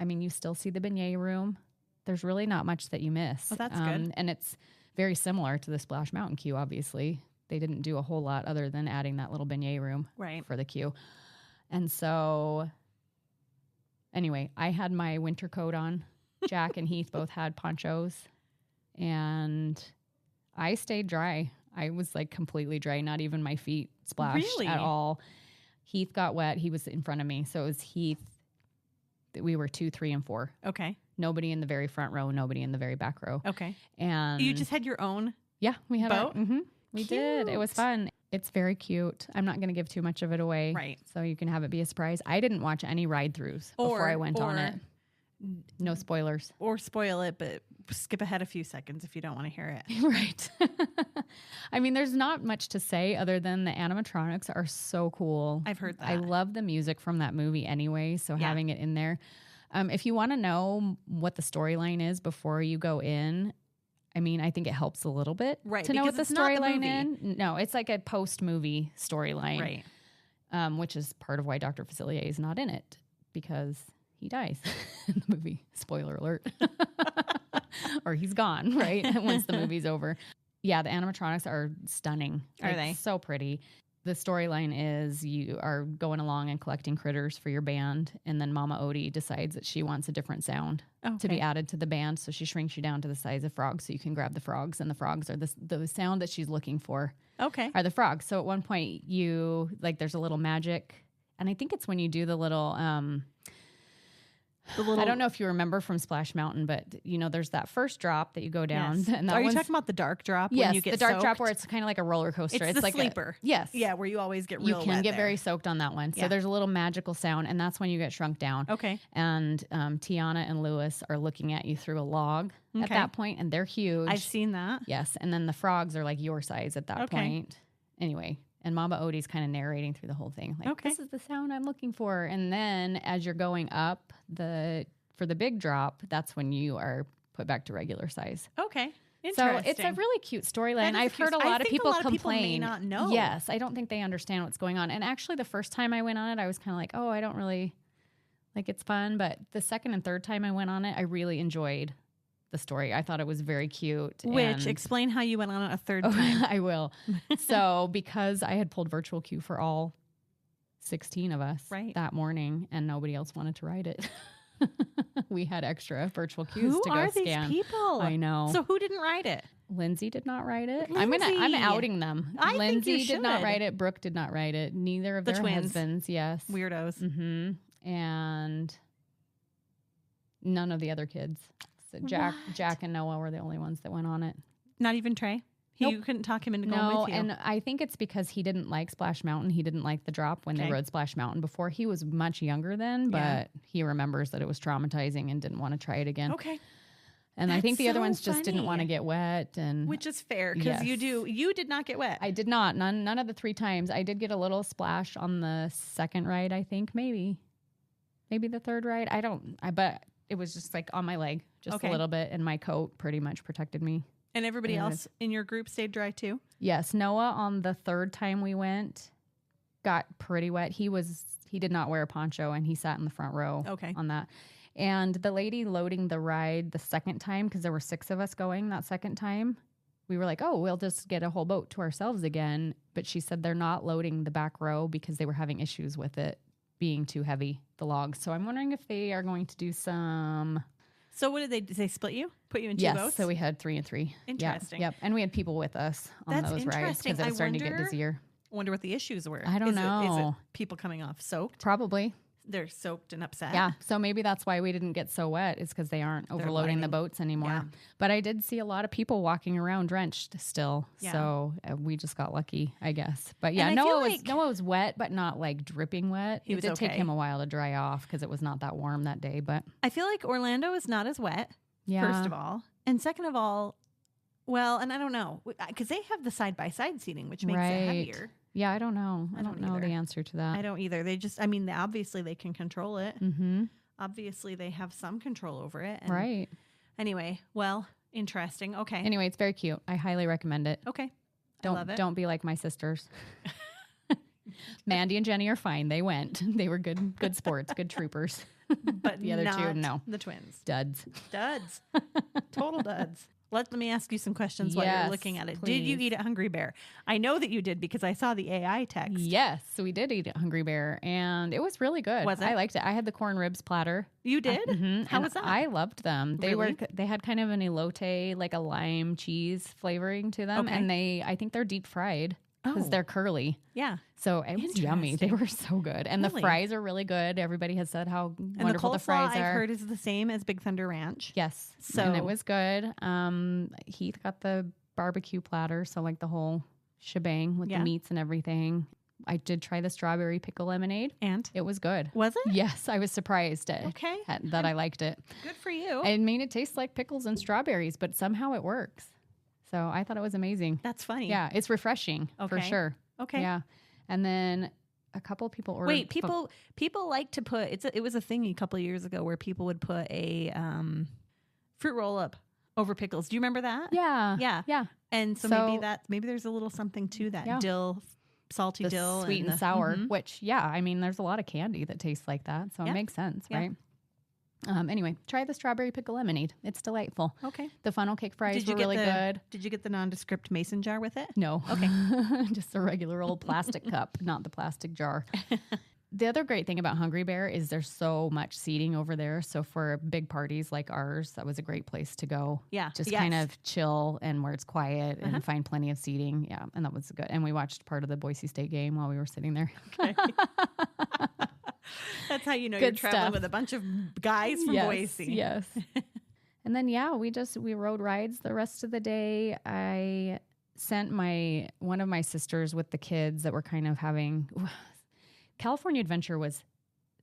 you still see the beignet room. There's really not much that you miss. Oh, that's good. And it's very similar to the Splash Mountain queue, obviously. They didn't do a whole lot other than adding that little beignet room for the queue. And so, anyway, I had my winter coat on. Jack and Heath both had ponchos. And I stayed dry. I was like completely dry, not even my feet splashed at all. Heath got wet. He was in front of me. So it was Heath. We were 2, 3, and 4. Okay. Nobody in the very front row, nobody in the very back row. Okay. And you just had your own we had boat? We did. It was fun. It's very cute. I'm not going to give too much of it away. Right. So you can have it be a surprise. I didn't watch any ride-throughs before I went on it. No spoilers. Or spoil it, but skip ahead a few seconds if you don't want to hear it. Right. I mean, there's not much to say other than the animatronics are so cool. I've heard that. I love the music from that movie anyway, so having it in there. If you want to know what the storyline is before you go in, I mean, I think it helps a little bit to know what the storyline is. No, it's like a post-movie storyline, right? Which is part of why Dr. Facilier is not in it, because he dies in the movie. Spoiler alert. Or he's gone, right? Once the movie's over. Yeah, the animatronics are stunning. Are they? So pretty. The storyline is you are going along and collecting critters for your band, and then Mama Odie decides that she wants a different sound to be added to the band, so she shrinks you down to the size of frogs so you can grab the frogs, and the frogs are the sound that she's looking for. Okay. Are the frogs. So at one point there's a little magic, and I think it's when you do the little I don't know if you remember from Splash Mountain, but there's that first drop that you go down. Yes. And that are you talking about the dark drop? Yes, when you get the dark soaked? drop where it's kind of like a roller coaster. It's the like sleeper. Yes. Yeah, where you always get real You can wet get there. very soaked on that one. So there's a little magical sound, and that's when you get shrunk down. Okay. And Tiana and Lewis are looking at you through a log at that point, and they're huge. I've seen that. Yes, and then the frogs are like your size at that point. Anyway, and Mama Odie's kind of narrating through the whole thing. Like, this is the sound I'm looking for. And then as you're going up for the big drop, that's when you are put back to regular size. Okay. So it's a really cute storyline. I've heard a lot of people complain. People may not know. Yes, I don't think they understand what's going on. And actually, the first time I went on it, I was kind of like, oh, I don't really it's fun. But the second and third time I went on it, I really enjoyed the story. I thought it was very cute. Explain how you went on it a third time. I will. So because I had pulled virtual queue for all 16 of us that morning, and nobody else wanted to ride it. We had extra virtual queues to go scan. These people? I know. So who didn't ride it? Lindsay did not ride it. Lindsay. I'm outing them. I think Lindsay you did not should. ride it. Brooke did not ride it. Neither of The their twins. husbands. Yes. Weirdos. Mm-hmm. And none of the other kids. So Jack and Noah were the only ones that went on it. Not even Trey? You couldn't talk him into going with you? And I think it's because he didn't like Splash Mountain. He didn't like the drop when they rode Splash Mountain before. He was much younger then, but he remembers that it was traumatizing and didn't want to try it again. Okay. And I think the other ones just didn't want to get wet. Which is fair, because you did not get wet. I did not. None of the 3 times. I did get a little splash on the second ride, I think, maybe the third ride. But it was just like on my leg, just a little bit, and my coat pretty much protected me. And everybody else in your group stayed dry too? Yes. Noah, on the third time we went, got pretty wet. He did not wear a poncho, and he sat in the front row on that. And the lady loading the ride the second time, because there were 6 of us going that second time, we were like, oh, we'll just get a whole boat to ourselves again. But she said they're not loading the back row because they were having issues with it being too heavy, the logs. So I'm wondering if they are going to do some... So what did they split you? Put you in 2 boats? Yes, so we had 3 and 3. Interesting. Yep. And we had people with us on those rides because it was starting to get busier. I wonder what the issues were. I don't know. Is it people coming off soaked? Probably. They're soaked and upset. Yeah. So maybe that's why we didn't get so wet, is because they aren't overloading the boats anymore. Yeah. But I did see a lot of people walking around drenched still. Yeah. So we just got lucky, I guess. But yeah, And Noah was wet, but not like dripping wet. It did take okay. him a while to dry off because it was not that warm that day. But I feel like Orlando is not as wet, yeah. first of all. And second of all, well, and I don't know, because they have the side-by-side seating, which makes it heavier. Yeah, I don't know. I don't know either. the answer to that. I don't either. They just, I mean, obviously they can control it. Mm-hmm. Obviously they have some control over it. And Right. Anyway, well, interesting. Okay. Anyway, it's very cute. I highly recommend it. Okay. I love it. Don't be like my sisters. Mandy and Jenny are fine. They went. They were good sports, good troopers. But the other not two, no. the twins. Duds. Duds. Total duds. Let me ask you some questions while you're Yes, looking at it. please. Did you eat at Hungry Bear? I know that you did because I saw the AI text. Yes, we did eat at Hungry Bear, and it was really good. Was it? I liked it. I had the corn ribs platter. You did? How and was that? I loved them. Really? They had kind of an elote, like a lime cheese flavoring to them, Okay. and I think they're deep fried because Oh. they're curly. Yeah. So it was yummy. They were so good, and Really? the fries are really good. Everybody has said how And the wonderful coleslaw the fries are. I've heard is the same as Big Thunder Ranch. Yes. So- and it was good. Heath got the barbecue platter, so like the whole shebang with Yeah. the meats and everything. I did try the strawberry pickle lemonade. And? It was good. Was it? Yes, I was surprised Okay. that I liked it. Good for you. I mean, it tastes like pickles and strawberries, but somehow it works. So I thought it was amazing. That's funny. Yeah, it's refreshing for Okay. sure. Okay. Yeah. And then a couple of people ordered. Wait, people like to put it was a thing a couple of years ago where people would put a fruit roll up over pickles. Do you remember that? Yeah. Yeah. Yeah. And so maybe there's a little something to that. Yeah. Dill, salty The dill, sweet and the- sour, which, yeah, I mean, there's a lot of candy that tastes like that. So Yeah. it makes sense, Yeah. right? Anyway, try the strawberry pickle lemonade. It's delightful. Okay. The funnel cake fries were really good. Did you get the nondescript mason jar with it? No. Okay. Just a regular old plastic cup, not the plastic jar. The other great thing about Hungry Bear is there's so much seating over there. So for big parties like ours, that was a great place to go. Yeah. Just Yes. kind of chill and where it's quiet and find plenty of seating. Yeah. And that was good. And we watched part of the Boise State game while we were sitting there. That's how you know Good you're traveling stuff. with a bunch of guys from Boise. Yes. And then we rode rides the rest of the day. I sent one of my sisters with the kids that were kind of having California Adventure was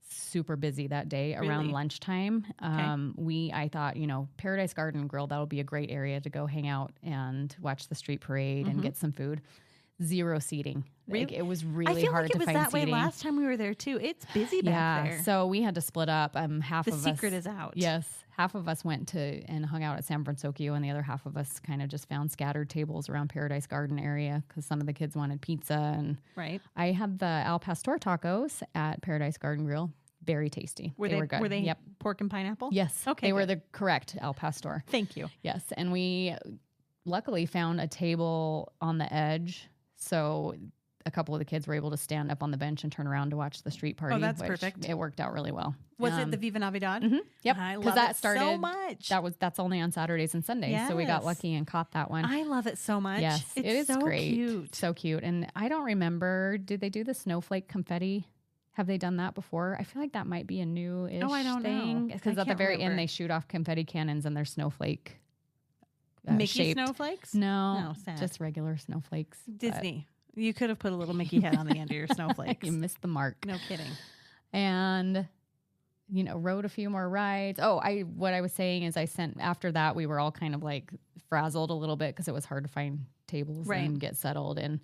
super busy that day around Really? lunchtime. I thought, Paradise Garden Grill, that'll be a great area to go hang out and watch the street parade and get some food. Zero seating. Like, Really? it was I really feel hard like it to was find that way seating. last time we were there too. It's busy back there. So we had to split up. Half The of us. secret is out. Yes, half of us went and hung out at San Francisco, and the other half of us kind of just found scattered tables around Paradise Garden area because some of the kids wanted pizza. And Right. I had the Al Pastor tacos at Paradise Garden Grill. Very tasty. Were they were good. Were they Yep. pork and pineapple? Yes. Okay. They were good. the correct Al Pastor. Thank you. Yes, and we luckily found a table on the edge, so a couple of the kids were able to stand up on the bench and turn around to watch the street party. that's which perfect. It worked out really well. Was it the Viva Navidad? Yep, I because love that it started so much. That's only on Saturdays and Sundays, so we got Yes. lucky and caught that one. I love it so much. Yes, it's it is so great, cute. so cute. And I don't remember, did they do the snowflake confetti? Have they done that before? I feel like that might be a new-ish Oh, I don't know. thing. I Because at the can't very remember. end, they shoot off confetti cannons and they're snowflake Mickey shaped. snowflakes? No, No, sad. just regular snowflakes. but Disney. You could have put a little Mickey head on the end of your snowflakes. You missed the mark. No kidding. And rode a few more rides. What I was saying is after that, we were all kind of like frazzled a little bit because it was hard to find tables Right. and get settled. And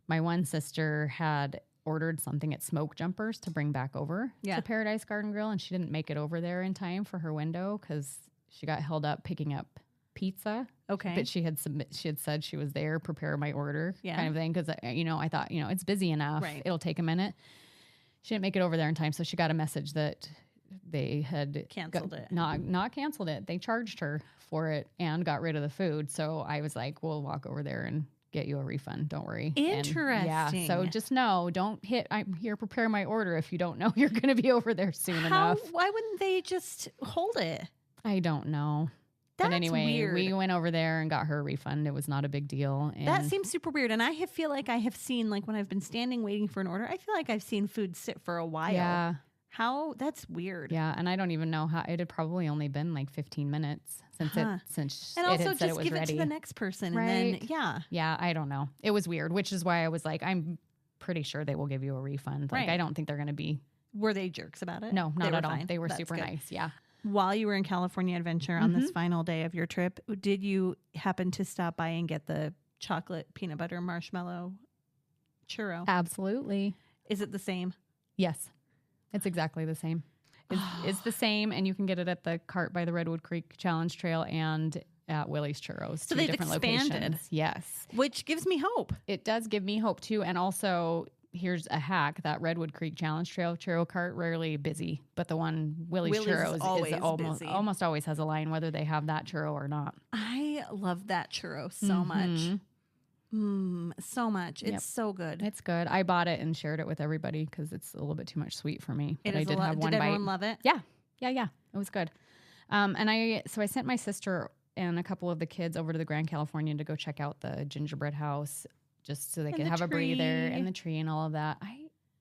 my one sister had ordered something at Smoke Jumpers to bring back over Yeah. to Paradise Garden Grill, and she didn't make it over there in time for her window because she got held up picking up pizza. Okay. But she had said she was there, prepare my order, Yeah. kind of thing. Because I thought it's busy enough. Right. It'll take a minute. She didn't make it over there in time, so she got a message that they had Canceled it. Not canceled it. They charged her for it and got rid of the food. So I was like, "We'll walk over there and get you a refund. Don't worry." And, yeah. So Interesting. just know, don't hit. I'm here. Prepare my order if you don't know you're going to be over there soon enough. Why wouldn't they just hold it? I don't know. That's but anyway, weird. we went over there and got her a refund. It was not a big deal. And That seems super weird. And I feel like I have seen, like when I've been standing waiting for an order, I feel like I've seen food sit for a while. Yeah. That's weird. Yeah, and I don't even know how. It had probably only been like 15 minutes since Huh. it And had said also it just was give ready. it to the next person. Right. And then, yeah. Yeah, I don't know. It was weird, which is why I was like, I'm pretty sure they will give you a refund. Like, Right. I don't think they're going to be. Were they jerks about it? No, not They were at all. fine. They were That's super good. nice. Yeah. While you were in California Adventure on this final day of your trip, did you happen to stop by and get the chocolate peanut butter marshmallow churro. Absolutely. Is it the same? Yes. It's exactly the same. It's the same, and you can get it at the cart by the Redwood Creek Challenge Trail and at Willie's Churros. So 2 they've different expanded. locations. Yes. Which gives me hope. It does give me hope too. And also, here's a hack: that Redwood Creek Challenge Trail churro cart rarely busy, but the one Willie's Churros always is busy. almost always has a line, whether they have that churro or not. I love that churro so much. So much. It's Yep. so good. It's good. I bought it and shared it with everybody because it's a little bit too much sweet for me. But It I is did a lot. have one Did bite. everyone love it? Yeah. It was good. And I sent my sister and a couple of the kids over to the Grand Californian to go check out the gingerbread house, just so they could the have a breather, tree. and the tree and all of that.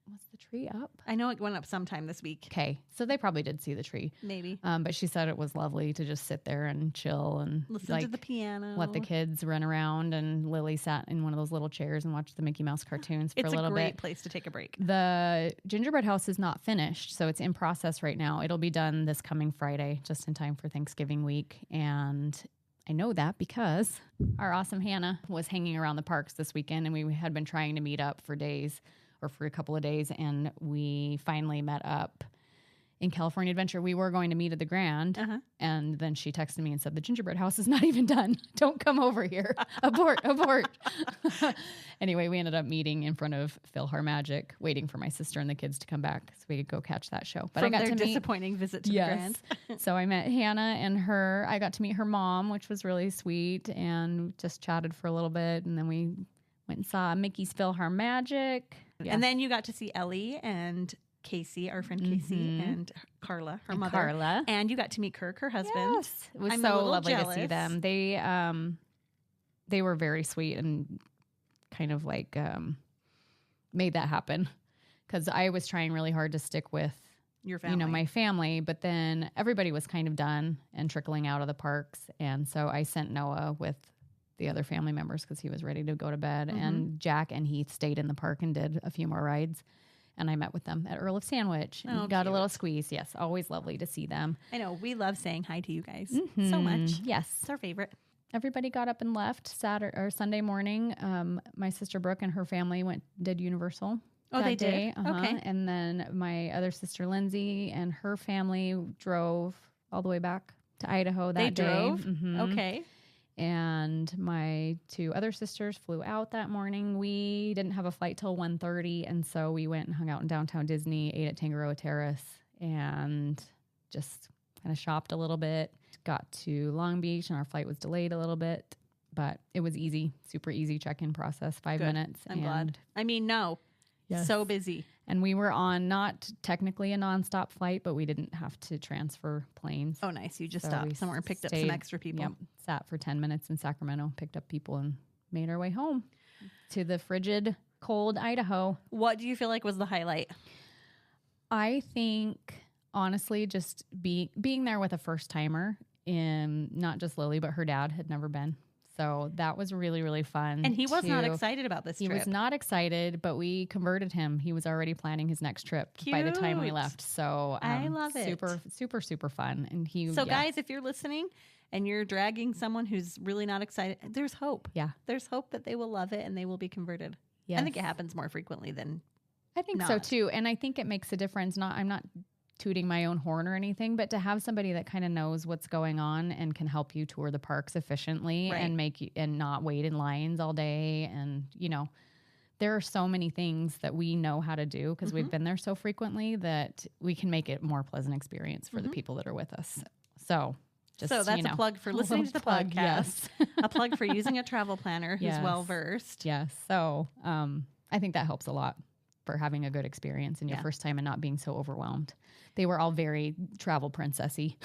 Was the tree up? I know it went up sometime this week. Okay, so they probably did see the tree. Maybe. But she said it was lovely to just sit there and chill and Listen to the piano. let the kids run around. And Lily sat in one of those little chairs and watched the Mickey Mouse cartoons for It's a little great bit. place to take a break. The gingerbread house is not finished, so it's in process right now. It'll be done this coming Friday, just in time for Thanksgiving week. And I know that because our awesome Hannah was hanging around the parks this weekend, and we had been trying to meet up for days, or for a couple of days, and we finally met up in California Adventure. We were going to meet at the Grand, and then she texted me and said, the gingerbread house is not even done. Don't come over here. Abort. Anyway, we ended up meeting in front of Philharmagic, waiting for my sister and the kids to come back so we could go catch that show. But From I got their to meet, disappointing visit to the Grand. so I met Hannah and her. I got to meet her mom, which was really sweet, and just chatted for a little bit, and then we went and saw Mickey's Philharmagic. Yeah. And then you got to see Ellie and Casey, our friend Casey, and Carla, her mother. Carla. And you got to meet Kirk, her husband. Yes. It was I'm a so little lovely to see jealous. them. They were very sweet and kind of like made that happen, because I was trying really hard to stick with Your family. my family, but then everybody was kind of done and trickling out of the parks, and so I sent Noah with the other family members because he was ready to go to bed, and Jack and Heath stayed in the park and did a few more rides. And I met with them at Earl of Sandwich and got cute. a little squeeze. Yes, always lovely to see them. I know. We love saying hi to you guys so much. Yes. It's our favorite. Everybody got up and left Saturday or Sunday morning. My sister Brooke and her family did Universal. Oh, that they day. did? Okay. And then my other sister Lindsay and her family drove all the way back to Idaho that They day. drove? Mhm. Okay. And my 2 other sisters flew out that morning. We didn't have a flight till 1:30, and so we went and hung out in downtown Disney, ate at Tangaroa Terrace, and just kind of shopped a little bit. Got to Long Beach, and our flight was delayed a little bit, but it was easy, super easy check-in process, 5 Good. minutes. I'm glad. I mean, no. Yes. So busy. And we were on not technically a nonstop flight, but we didn't have to transfer planes. Oh, nice. You just So stopped we somewhere and picked up some stayed- extra people. Yep, sat for 10 minutes in Sacramento, picked up people, and made our way home to the frigid, cold Idaho. What do you feel like was the highlight? I think, honestly, just being there with a first timer, not just Lily, but her dad had never been. So that was really, really fun. And he was not excited about this He trip. was not excited, but we converted him. He was already planning his next trip by the time we Cute. left. So I love it. Super, super, super fun. And So, guys, if you're listening and you're dragging someone who's really not excited, there's hope. Yeah. There's hope that they will love it and they will be converted. I think it happens more frequently than I think so not. too. And I think it makes a difference. I'm not tooting my own horn or anything, but to have somebody that kind of knows what's going on and can help you tour the parks efficiently Right. and make you and not wait in lines all day. And, there are so many things that we know how to do because we've been there so frequently that we can make it a more pleasant experience for the people that are with us. So just, So that's a plug for a listening to little the plug, podcast. yes. A plug for using a travel planner who's Yes. well versed. Yes. So I think that helps a lot for having a good experience in your first time and not being so overwhelmed. They were all very travel princessy.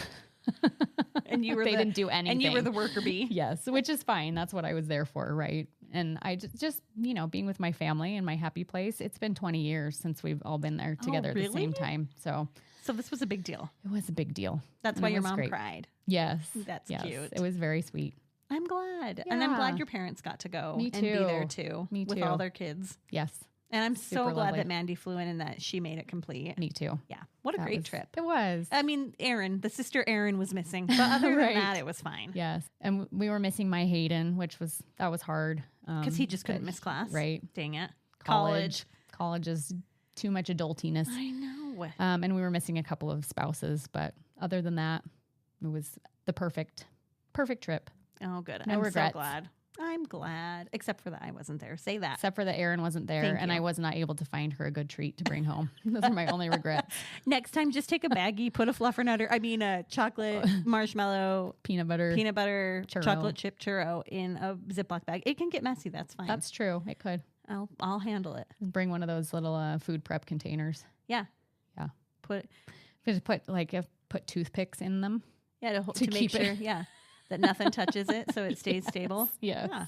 And you were They didn't do anything. And you were the worker bee. Yes, which is fine. That's what I was there for, right? And I just being with my family and my happy place. It's been 20 years since we've all been there together at the same really? time. So So this was a big deal. it was a big deal. That's And why it your was mom great. cried. Yes. That's yes. cute. It was very sweet. I'm glad. And I'm Yeah. glad your parents got to go Me and be there too. too. Me With too. all their kids. Yes. And I'm so Super glad lovely. that Mandy flew in and that she made it complete. Me too. Yeah. What a That great was- trip. It was. I mean, the sister Erin was missing. But other Right. than that, it was fine. Yes. And we were missing my Hayden, that was hard. Because he just couldn't but- miss class. Right. Dang it. College. College is too much adultiness. I know. And we were missing a couple of spouses, but other than that, it was the perfect trip. Oh, good. No I'm regrets. so glad. I'm glad. Except for that I wasn't there. Say that. Except for that Erin wasn't there, Thank and you. I was not able to find her a good treat to bring home. Those are my only regrets. Next time, just take a baggie, put a fluffernutter, a chocolate marshmallow, Peanut butter. Churro. chocolate chip churro in a Ziploc bag. It can get messy. That's fine. That's true. It could. I'll handle it. Bring one of those little food prep containers. Yeah. Yeah. Just Put toothpicks in them. to keep make sure. it. Yeah. That nothing touches it, so it stays stable. Yes. Yeah.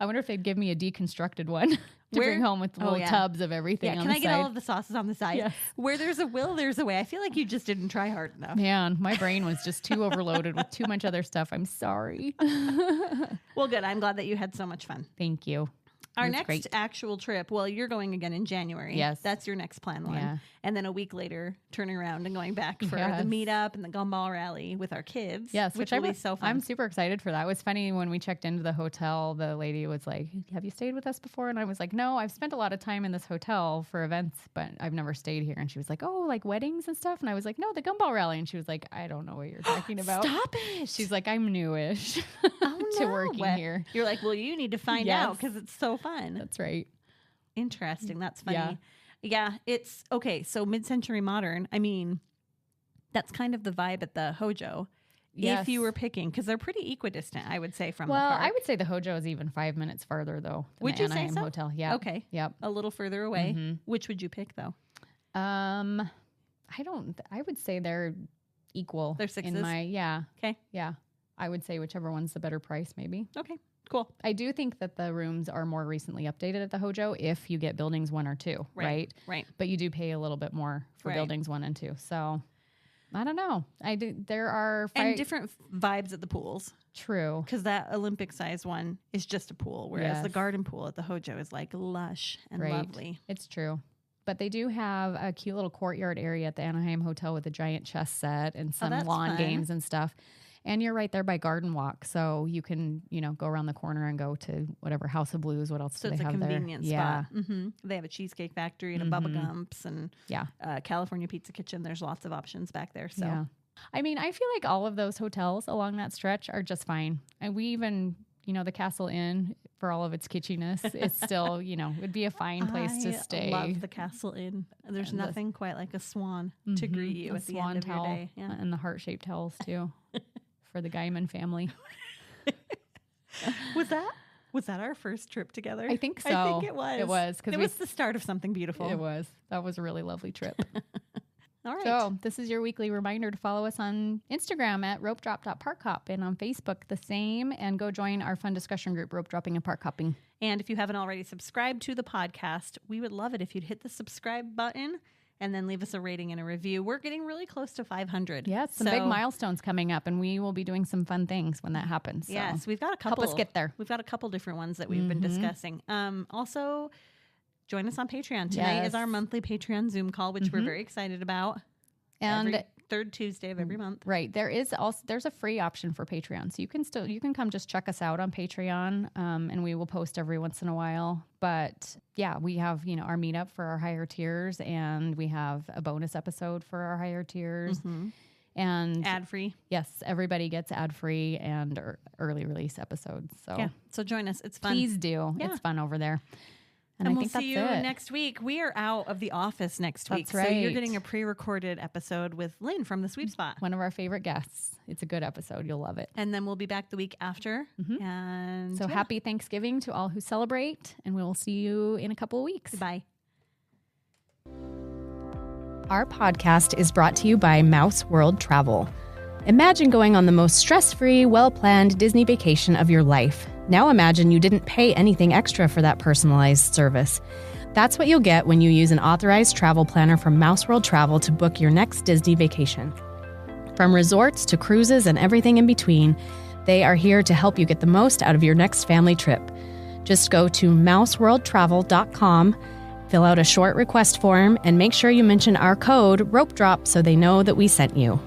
I wonder if they'd give me a deconstructed one to bring home with little tubs of everything Yeah. on Can the I get side. all of the sauces on the side? Yes. Where there's a will, there's a way. I feel like you just didn't try hard enough. Man, my brain was just too overloaded with too much other stuff. I'm sorry. Well, good. I'm glad that you had so much fun. Thank you. Our It was next great. actual trip, well, you're going again in January. Yes. That's your next planned one. Yeah. And then a week later, turning around and going back for Yes. the meetup and the Gumball Rally with our kids. Yes, which which will be so fun. I'm super excited for that. It was funny when we checked into the hotel, the lady was like, have you stayed with us before? And I was like, no, I've spent a lot of time in this hotel for events, but I've never stayed here. And she was like, oh, like weddings and stuff? And I was like, no, the Gumball Rally. And she was like, I don't know what you're talking about. Stop it. She's like, I'm newish Oh, to no. working here. You're like, well, you need to find Yes. out because it's so fun. That's right. Interesting. That's funny. Yeah. Yeah, it's okay. So mid-century modern, I mean, that's kind of the vibe at the Hojo. Yes. If you were picking, because they're pretty equidistant, I would say, from Well, the park. I would say the Hojo is even 5 minutes farther, though, than Would the you say Anaheim so? Hotel. Yeah. Okay. Yep. A little further away. Which would you pick, though? I would say they're equal. They're sixes? Yeah. Okay. Yeah. I would say whichever one's the better price, maybe. Okay. Cool. I do think that the rooms are more recently updated at the Hojo if you get buildings 1 or 2, right? Right. But you do pay a little bit more for Right. buildings 1 and 2. So I don't know. There are And different vibes at the pools, True. because that Olympic size one is just a pool, whereas the Yes. garden pool at the Hojo is like lush and Right. lovely. It's true. But they do have a cute little courtyard area at the Anaheim Hotel with a giant chess set and some that's lawn fun. games and stuff. And you're right there by Garden Walk, so you can, go around the corner and go to whatever House of Blues. What else So do it's they a have convenient there? Yeah, spot. They have a cheesecake factory and a Bubba Gumps and yeah, California Pizza Kitchen. There's lots of options back there. So yeah. I mean, I feel like all of those hotels along that stretch are just fine. And we even, the Castle Inn, for all of its kitschiness, it's still, would be a fine place to stay. I love the Castle Inn. There's And the- nothing quite like a swan to greet you A at the swan end of towel your day. Yeah. and the heart-shaped towels too for the Gaiman family. Was that our first trip together? I think so. I think it was. It was, 'cause it we- was the start of something beautiful. It was. That was a really lovely trip. All right. So this is your weekly reminder to follow us on Instagram at Ropedrop.Parkhop and on Facebook the same, and go join our fun discussion group, Rope Dropping and Park Hopping. And if you haven't already subscribed to the podcast, we would love it if you'd hit the subscribe button and then leave us a rating and a review. We're getting really close to 500. Yes, some big milestones coming up, and we will be doing some fun things when that happens. So Yes, we've got a couple. help us get there. We've got a couple different ones that we've been discussing. Also, join us on Patreon. Tonight is our monthly Patreon Zoom call, which we're very excited about. And Every third Tuesday of every month. right, there's a free option for Patreon, so you can come just check us out on Patreon, and we will post every once in a while. But yeah, we have our meetup for our higher tiers, and we have a bonus episode for our higher tiers, and Ad free. yes, everybody gets ad free and early release episodes. So Yeah. So join us. It's fun. please do. Yeah. It's fun over there. And I And we'll think that's see you it. next week. We are out of the office next week. That's So you're right. getting a pre-recorded episode with Lynn from the Sweep Spot. One of our favorite guests. It's a good episode. You'll love it. And then we'll be back the week after. And So happy Thanksgiving to all who celebrate, and we will see you in a couple of weeks. Bye. Our podcast is brought to you by Mouse World Travel. Imagine going on the most stress-free, well-planned Disney vacation of your life. Now imagine you didn't pay anything extra for that personalized service. That's what you'll get when you use an authorized travel planner from Mouse World Travel to book your next Disney vacation. From resorts to cruises and everything in between, they are here to help you get the most out of your next family trip. Just go to mouseworldtravel.com, fill out a short request form, and make sure you mention our code ROPEDROP so they know that we sent you.